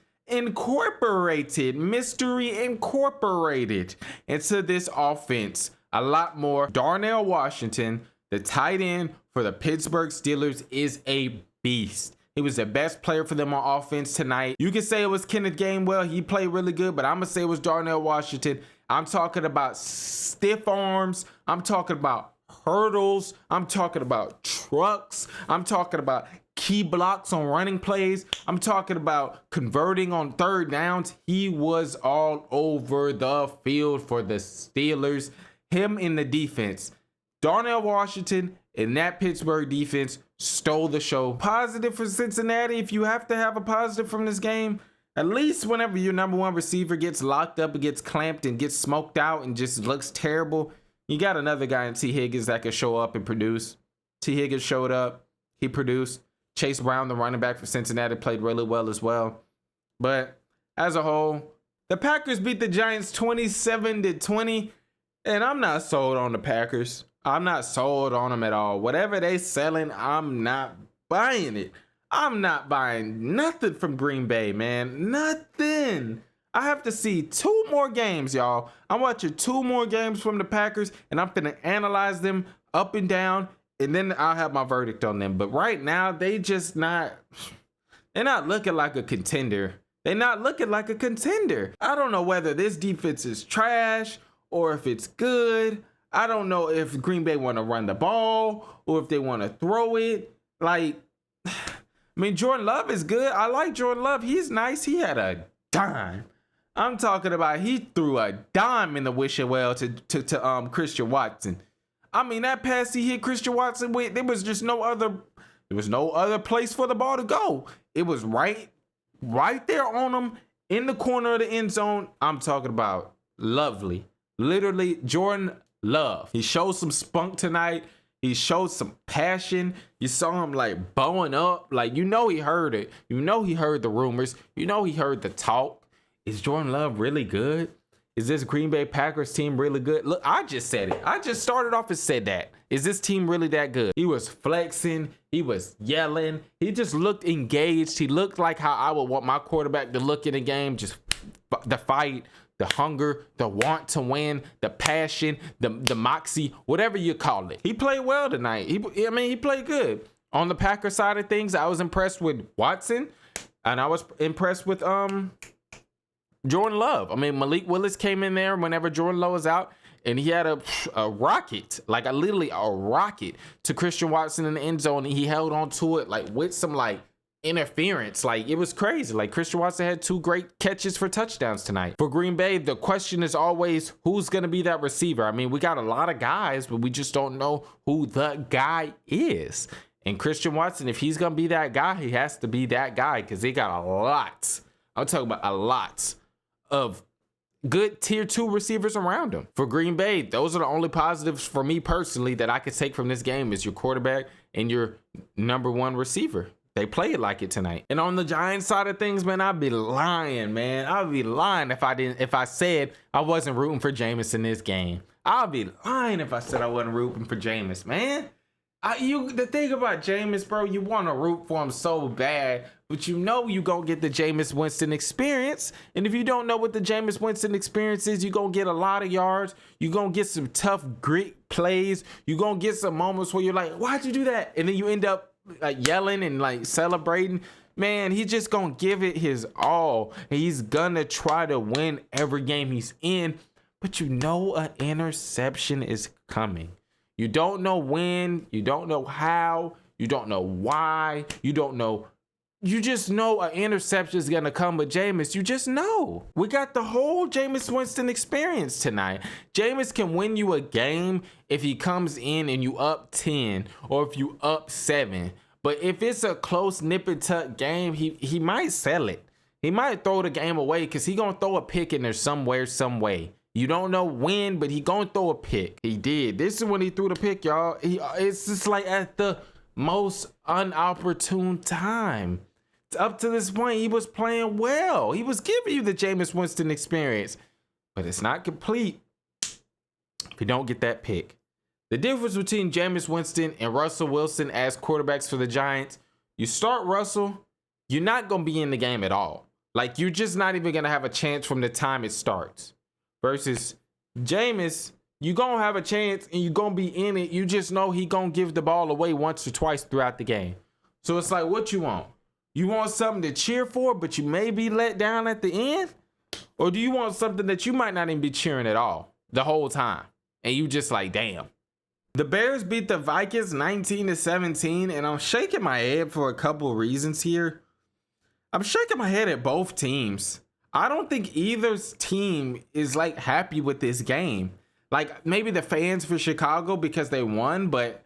mystery incorporated into this offense a lot more. Darnell Washington, the tight end for the Pittsburgh Steelers, is a beast. He was the best player for them on offense tonight. You can say it was Kenneth Gainwell. He played really good, but I'm going to say it was Darnell Washington. I'm talking about stiff arms. I'm talking about hurdles. I'm talking about trucks. I'm talking about key blocks on running plays. I'm talking about converting on third downs. He was all over the field for the Steelers. Him in the defense. Darnell Washington and that Pittsburgh defense stole the show. Positive for Cincinnati. If you have to have a positive from this game, at least whenever your number one receiver gets locked up and gets clamped and gets smoked out and just looks terrible, you got another guy in T. Higgins that could show up and produce. T. Higgins showed up. He produced. Chase Brown, the running back for Cincinnati, played really well as well. But as a whole, the Packers beat the Giants 27-20, and I'm not sold on the Packers. I'm not sold on them at all. Whatever they selling, I'm not buying it. I'm not buying nothing from Green Bay, man. Nothing. I have to see 2 more games, y'all. I'm watching 2 more games from the Packers, and I'm finna analyze them up and down, and then I'll have my verdict on them. But right now, they're not looking like a contender. They're not looking like a contender. I don't know whether this defense is trash or if it's good. I don't know if Green Bay want to run the ball or if they want to throw it. Like, I mean, Jordan Love is good. I like Jordan Love. He's nice. He had a dime. I'm talking about he threw a dime in the wishing well to Christian Watson. I mean, that pass he hit Christian Watson with, there was no other place for the ball to go. It was right there on him in the corner of the end zone. I'm talking about lovely. Literally, Jordan Love. He showed some spunk tonight. He showed some passion. You saw him like bowing up. Like, he heard it. He heard the rumors. He heard the talk. Is Jordan Love really good? Is this Green Bay Packers team really good? Look, I just said it. I just started off and said that. Is this team really that good? He was flexing. He was yelling. He just looked engaged. He looked like how I would want my quarterback to look in a game. Just the fight, the hunger, the want to win, the passion, the moxie, whatever you call it. He played well tonight. He played good. On the Packers side of things, I was impressed with Watson, and I was impressed with Jordan Love. I mean, Malik Willis came in there whenever Jordan Love was out, and he had a rocket, like literally a rocket to Christian Watson in the end zone, and he held on to it like with some like interference. Like, it was crazy. Like, Christian Watson had 2 great catches for touchdowns tonight. For Green Bay, the question is always who's going to be that receiver. I mean, we got a lot of guys, but we just don't know who the guy is. And Christian Watson, if he's going to be that guy, he has to be that guy because they got a lot. I'm talking about a lot of good tier 2 receivers around him. For Green Bay, those are the only positives for me personally that I could take from this game is your quarterback and your number 1 receiver. They played like it tonight. And on the Giants side of things, man, I'd be lying, man. I'd be lying if I said I wasn't rooting for Jameis in this game. I'd be lying if I said I wasn't rooting for Jameis, man. The thing about Jameis, bro, you want to root for him so bad, but you gonna get the Jameis Winston experience. And if you don't know what the Jameis Winston experience is, you gonna get a lot of yards. You gonna get some tough, grit plays. You gonna get some moments where you're like, why'd you do that? And then you end up like yelling and like celebrating. Man, he's just gonna give it his all. He's gonna try to win every game he's in. But an interception is coming. You don't know when, you don't know how, you don't know why, you just know an interception is going to come with Jameis. You just know. We got the whole Jameis Winston experience tonight. Jameis can win you a game if he comes in and you up 10 or if you up 7. But if it's a close nip and tuck game, he might sell it. He might throw the game away because he going to throw a pick in there somewhere, some way. You don't know when, but he gonna throw a pick. He did. This is when he threw the pick, y'all. It's just like at the most unopportune time. Up to this point, he was playing well. He was giving you the Jameis Winston experience, but it's not complete if you don't get that pick. The difference between Jameis Winston and Russell Wilson as quarterbacks for the Giants, you start Russell, you're not gonna be in the game at all. Like, you're just not even gonna have a chance from the time it starts. Versus Jameis, you gonna have a chance and you gonna be in it. You just know he gonna give the ball away once or twice throughout the game. So it's like, what you want? You want something to cheer for, but you may be let down at the end? Or do you want something that you might not even be cheering at all the whole time? And you just like, damn. The Bears beat the Vikings 19-17, and I'm shaking my head for a couple reasons here. I'm shaking my head at both teams. I don't think either team is like happy with this game. Like, maybe the fans for Chicago because they won, but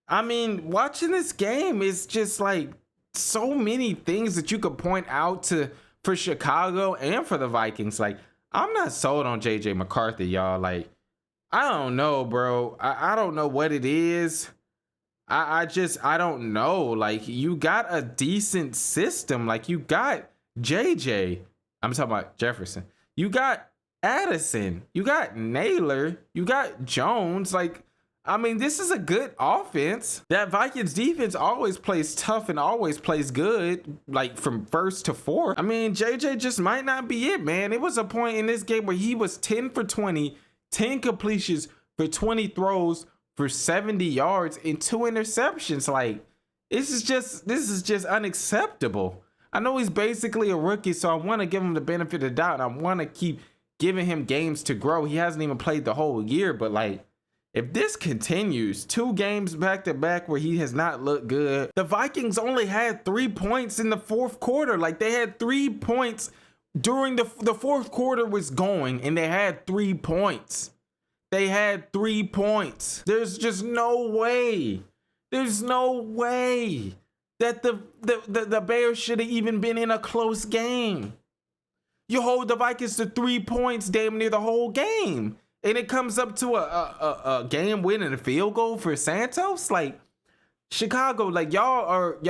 I mean, watching this game is just like so many things that you could point out to for Chicago and for the Vikings. Like, I'm not sold on JJ McCarthy, y'all. Like, I don't know, bro. I don't know what it is. I don't know. Like, you got a decent system. Like, you got JJ. I'm talking about Jefferson. You got Addison. You got Naylor. You got Jones. Like, I mean, this is a good offense. That Vikings defense always plays tough and always plays good, like from first to fourth. I mean, JJ just might not be it, man. It was a point in this game where he was 10 for 20, 10 completions for 20 throws for 70 yards and 2 interceptions. Like, this is just unacceptable. I know he's basically a rookie, so I want to give him the benefit of the doubt. I want to keep giving him games to grow. He hasn't even played the whole year, but like, if this continues, 2 games back to back where he has not looked good. The Vikings only had 3 points in the fourth quarter. Like, they had 3 points during the fourth quarter was going, and they had 3 points. They had 3 points. There's just no way. There's no way that the Bears should have even been in a close game. You hold the Vikings to 3 points damn near the whole game. And it comes up to a game winning a field goal for Santos. Like, Chicago, like y'all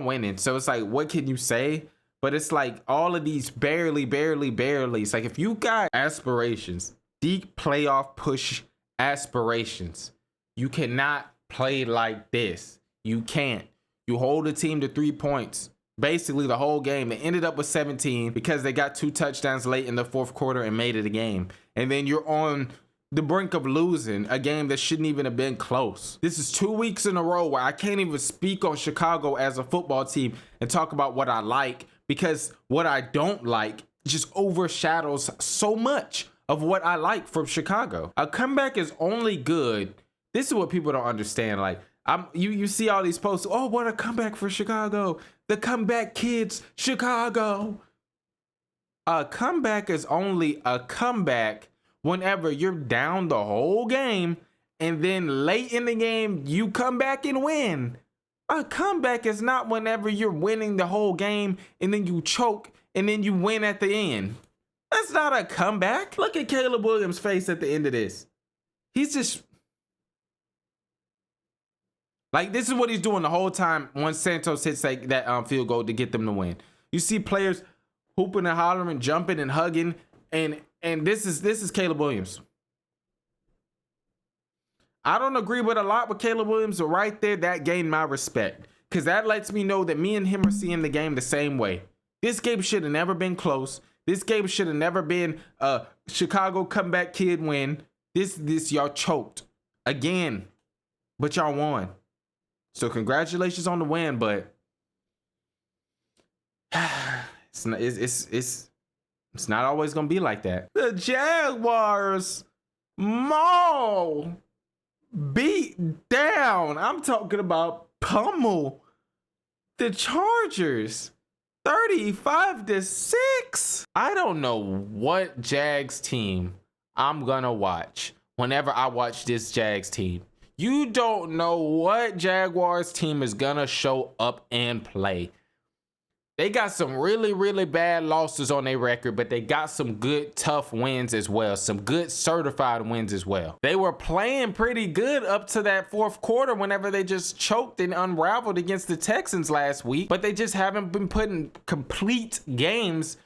winning. So it's like, what can you say? But it's like all of these barely. It's like, if you got aspirations, deep playoff push aspirations, you cannot play like this. You can't. You hold a team to 3 points. Basically the whole game. They ended up with 17 because they got 2 touchdowns late in the fourth quarter and made it a game. And then you're on the brink of losing a game that shouldn't even have been close. This is 2 weeks in a row where I can't even speak on Chicago as a football team and talk about what I like, because what I don't like just overshadows so much of what I like from Chicago. A comeback is only good. This is what people don't understand. Like, you see all these posts. Oh, what a comeback for Chicago. The comeback kids, Chicago. A comeback is only a comeback whenever you're down the whole game and then late in the game, you come back and win. A comeback is not whenever you're winning the whole game and then you choke and then you win at the end. That's not a comeback. Look at Caleb Williams' face at the end of this. He's just... like, this is what he's doing the whole time once Santos hits that field goal to get them to win. You see players hooping and hollering, jumping and hugging, and this is Caleb Williams. I don't agree with a lot with Caleb Williams, but right there, that gained my respect, because that lets me know that me and him are seeing the game the same way. This game should have never been close. This game should have never been a Chicago comeback kid win. This y'all choked again, but y'all won. So congratulations on the win, but it's not always gonna be like that. The Jaguars beat down. I'm talking about pummel the Chargers 35-6. I don't know what Jags team I'm gonna watch whenever I watch this Jags team. You don't know what Jaguars team is gonna show up and play. They got some really bad losses on their record, but they got some good tough wins as well. Some good certified wins as well. They were playing pretty good up to that fourth quarter whenever they just choked and unraveled against the Texans last week, but they just haven't been putting complete games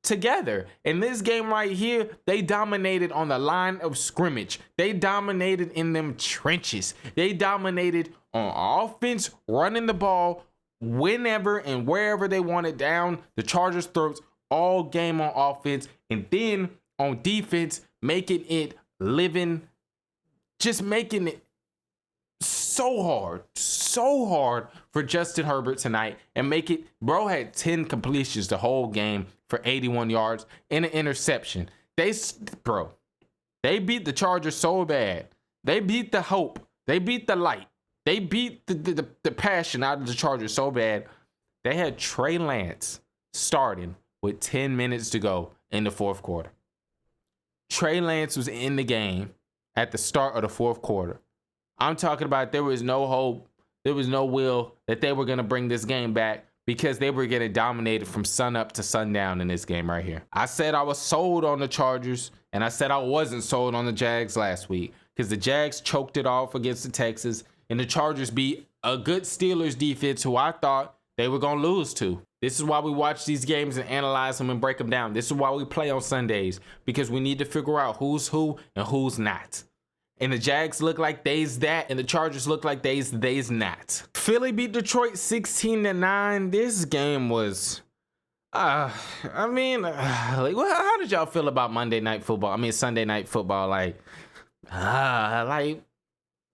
together. In this game right here, they dominated on the line of scrimmage. They dominated in them trenches. They dominated on offense, running the ball whenever and wherever they wanted down the Chargers' throats all game on offense, and then on defense, making it so hard for Justin Herbert tonight, and make it, bro had 10 completions the whole game for 81 yards and an interception. They beat the Chargers so bad. They beat the hope. They beat the light. They beat the passion out of the Chargers so bad. They had Trey Lance starting with 10 minutes to go in the fourth quarter. Trey Lance was in the game at the start of the fourth quarter. I'm talking about there was no hope, there was no will that they were going to bring this game back, because they were getting dominated from sun up to sundown in this game right here. I said I was sold on the Chargers, and I said I wasn't sold on the Jags last week, because the Jags choked it off against the Texans, and the Chargers beat a good Steelers defense who I thought they were going to lose to. This is why we watch these games and analyze them and break them down. This is why we play on Sundays, because we need to figure out who's who and who's not. And the Jags look like they's that, and the Chargers look like they's not. Philly beat Detroit 16-9. This game was, like, well, how did y'all feel about Sunday Night Football? Like,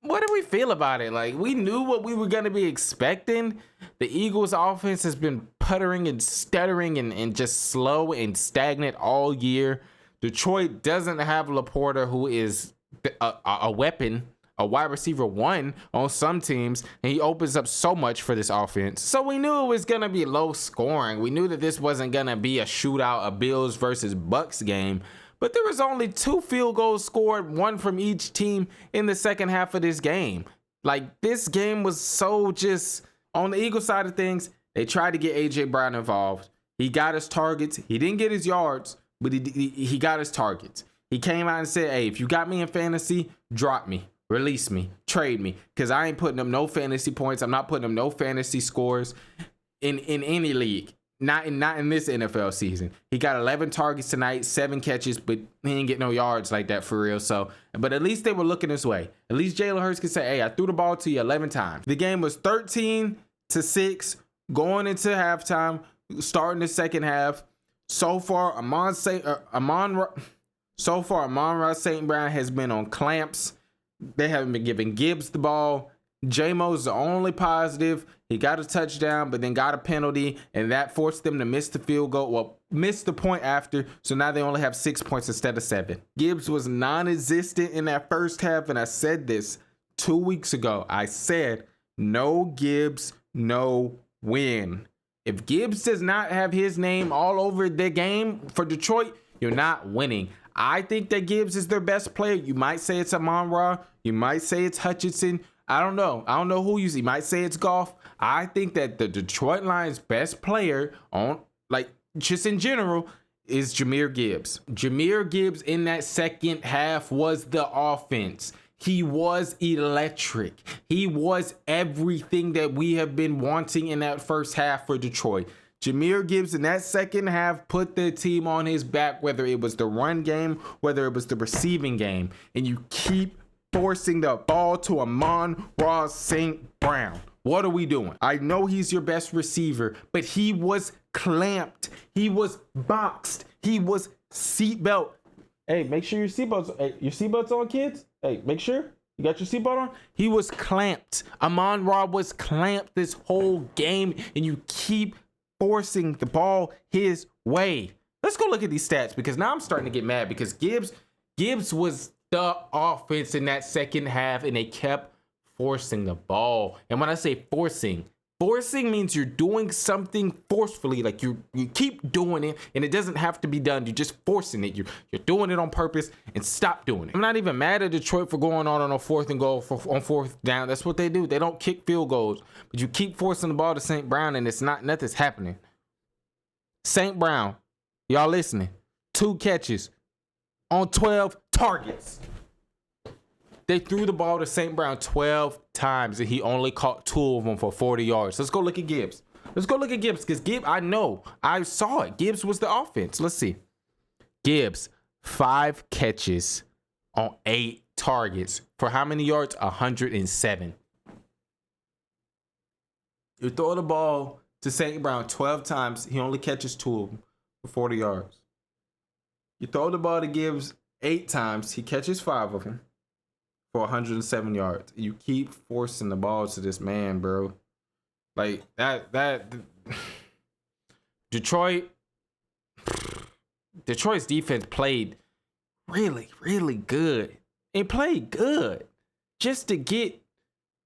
what do we feel about it? Like, we knew what we were gonna be expecting. The Eagles' offense has been puttering and stuttering and just slow and stagnant all year. Detroit doesn't have Laporta, who is a weapon, a wide receiver one on some teams, and he opens up so much for this offense. So we knew it was gonna be low scoring. We knew that this wasn't gonna be a shootout, a Bills versus Bucks game. But there was only 2 field goals scored, one from each team in the second half of this game. Like, this game was so just on the Eagles side of things. They tried to get AJ Brown involved. He got his targets. He didn't get his yards, but he got his targets. He came out and said, hey, if you got me in fantasy, drop me, release me, trade me, because I ain't putting up no fantasy points. I'm not putting up no fantasy scores in any league. Not in this NFL season. He got 11 targets tonight, 7 catches, but he didn't get no yards like that for real. So, but at least they were looking this way. At least Jalen Hurts could say, hey, I threw the ball to you 11 times. The game was 13-6 going into halftime, starting the second half. So far, Amon-Ra St. Brown has been on clamps. They haven't been giving Gibbs the ball. J-Mo's the only positive. He got a touchdown, but then got a penalty, and that forced them to miss the field goal. Well, missed the point after, so now they only have 6 points instead of 7. Gibbs was non-existent in that first half, and I said this 2 weeks ago. I said, no Gibbs, no win. If Gibbs does not have his name all over the game for Detroit, you're not winning. I think that Gibbs is their best player. You might say it's Amon-Ra. You might say it's Hutchinson. I don't know who you see. Might say it's Goff. I think that the Detroit Lions' best player on, like, just in general, is Jahmyr Gibbs. Jahmyr Gibbs in that second half was the offense. He was electric. He was everything that we have been wanting in that first half for Detroit. Jahmyr Gibbs in that second half put the team on his back, whether it was the run game, whether it was the receiving game. And you keep forcing the ball to Amon-Ra St. Brown. What are we doing? I know he's your best receiver, but he was clamped. He was boxed. He was seatbelt. Hey, make sure your seatbelt's on, kids. Hey, make sure you got your seatbelt on. He was clamped. Amon-Ra was clamped this whole game, and you keep forcing the ball his way. Let's go look at these stats, because now I'm starting to get mad, because Gibbs was the offense in that second half, and they kept forcing the ball. And when I say forcing means you're doing something forcefully. Like you keep doing it, and it doesn't have to be done. You're just forcing it. You're doing it on purpose, and stop doing it. I'm not even mad at Detroit for going on a 4th and goal on 4th down. That's what they do. They don't kick field goals, but you keep forcing the ball to St. Brown, and nothing's happening. St. Brown, y'all listening? 2 catches on 12 targets. They threw the ball to St. Brown 12 times, and he only caught 2 of them for 40 yards. Let's go look at Gibbs. Because Gibbs, I saw it. Gibbs was the offense. Let's see. Gibbs, 5 catches on 8 targets. For how many yards? 107. You throw the ball to St. Brown 12 times, he only catches 2 of them for 40 yards. You throw the ball to Gibbs 8 times, he catches 5 of them for 107 yards. You keep forcing the ball to this man, bro. Like that Detroit's defense played really, really good. It played good just to get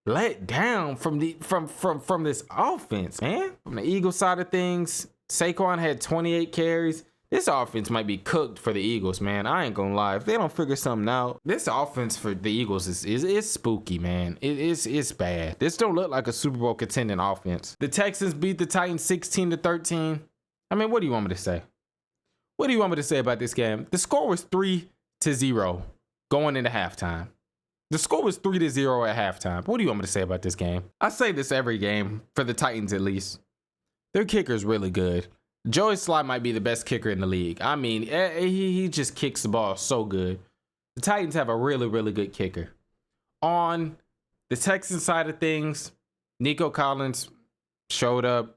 let down from this offense, man. From the Eagles side of things, Saquon had 28 carries. This offense might be cooked for the Eagles, man. I ain't gonna lie. If they don't figure something out, this offense for the Eagles is spooky, man. It's bad. This don't look like a Super Bowl contending offense. The Texans beat the Titans 16-13. I mean, what do you want me to say? What do you want me to say about this game? The score was 3-0 going into halftime. The score was 3-0 at halftime. What do you want me to say about this game? I say this every game, for the Titans at least. Their kicker's really good. Joey Slye might be the best kicker in the league. I mean, he just kicks the ball so good. the Titans have a really, really good kicker. On the Texans side of things, Nico Collins showed out.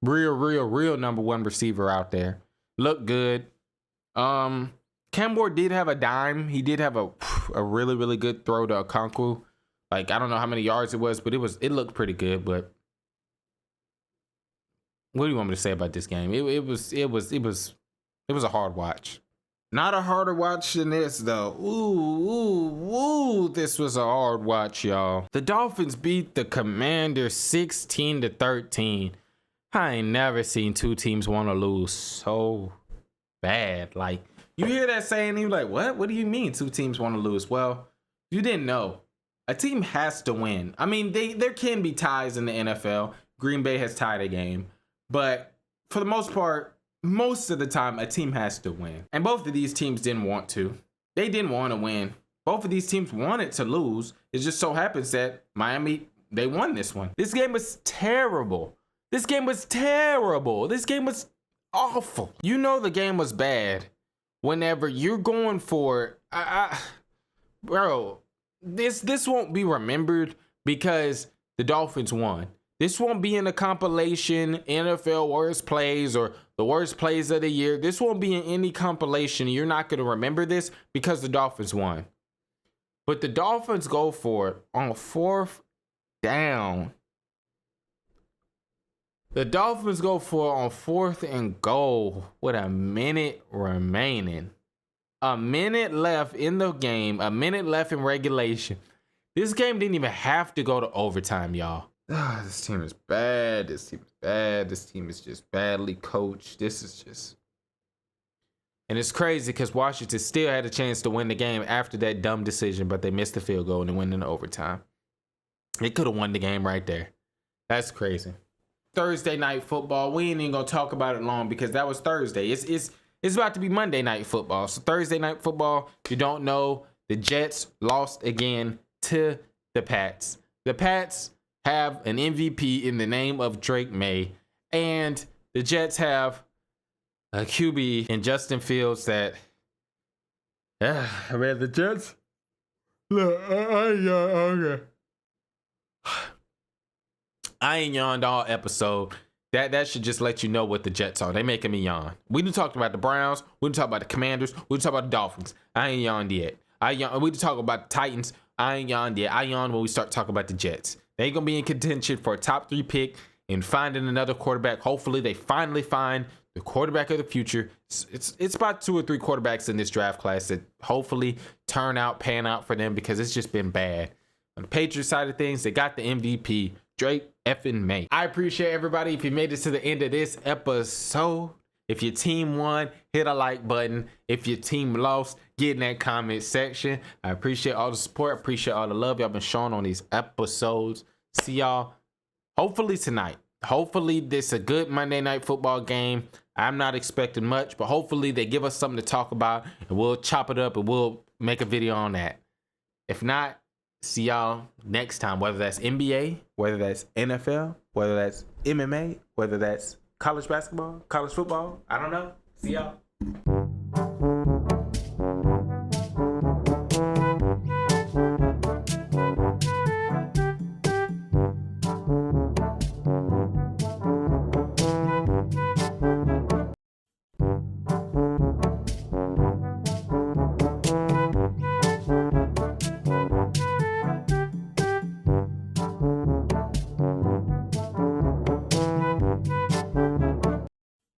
Real number one receiver out there. Looked good. Cam Ward did have a dime. He did have a really, really good throw to Okonkwo. Like, I don't know how many yards it was, but it looked pretty good. But what do you want me to say about this game? It was a hard watch. Not a harder watch than this, though. Ooh, this was a hard watch, y'all. The Dolphins beat the Commanders 16-13. I ain't never seen two teams want to lose so bad. Like, you hear that saying, and you're like, what? What do you mean two teams want to lose? Well, you didn't know. A team has to win. I mean, there can be ties in the NFL. Green Bay has tied a game. But for the most part, most of the time, a team has to win. And both of these teams didn't want to. They didn't want to win. Both of these teams wanted to lose. It just so happens that Miami, they won this one. This game was terrible. This game was awful. You know the game was bad whenever you're going for it. Bro, this won't be remembered because the Dolphins won. This won't be in a compilation, NFL worst plays or the worst plays of the year. This won't be in any compilation. You're not going to remember this because the Dolphins won. But the Dolphins go for it on 4th down. The Dolphins go for it on 4th and goal with a minute remaining. A minute left in the game. A minute left in regulation. This game didn't even have to go to overtime, y'all. This team is bad. This team is just badly coached. And it's crazy because Washington still had a chance to win the game after that dumb decision, but they missed the field goal and they went into overtime. They could have won the game right there. That's crazy. Thursday night football. We ain't even gonna talk about it long because that was Thursday. It's about to be Monday night football. So Thursday night football, you don't know, the Jets lost again to the Pats. The Pats have an MVP in the name of Drake May, and the Jets have a QB in Justin Fields that I read the Jets. Look, I ain't yawned all episode. That should just let you know what the Jets are. They making me yawn. We done talked about the Browns. We done talked about the Commanders. We done talked about the Dolphins. I ain't yawned yet. We done talked about the Titans. I ain't yawned yet. I yawn when we start talking about the Jets. They gonna be in contention for a top 3 pick and finding another quarterback. Hopefully they finally find the quarterback of the future. It's about 2 or 3 quarterbacks in this draft class that hopefully pan out for them because it's just been bad. On the Patriots side of things, they got the MVP, Drake effing May. I appreciate everybody if you made it to the end of this episode. If your team won, hit a like button. If your team lost, get in that comment section. I appreciate all the support. I appreciate all the love y'all been showing on these episodes. See y'all hopefully tonight. Hopefully this a good Monday night football game. I'm not expecting much, but hopefully they give us something to talk about and we'll chop it up and we'll make a video on that. If not, see y'all next time, whether that's NBA, whether that's NFL, whether that's MMA, whether that's college basketball, college football. I don't know. See y'all.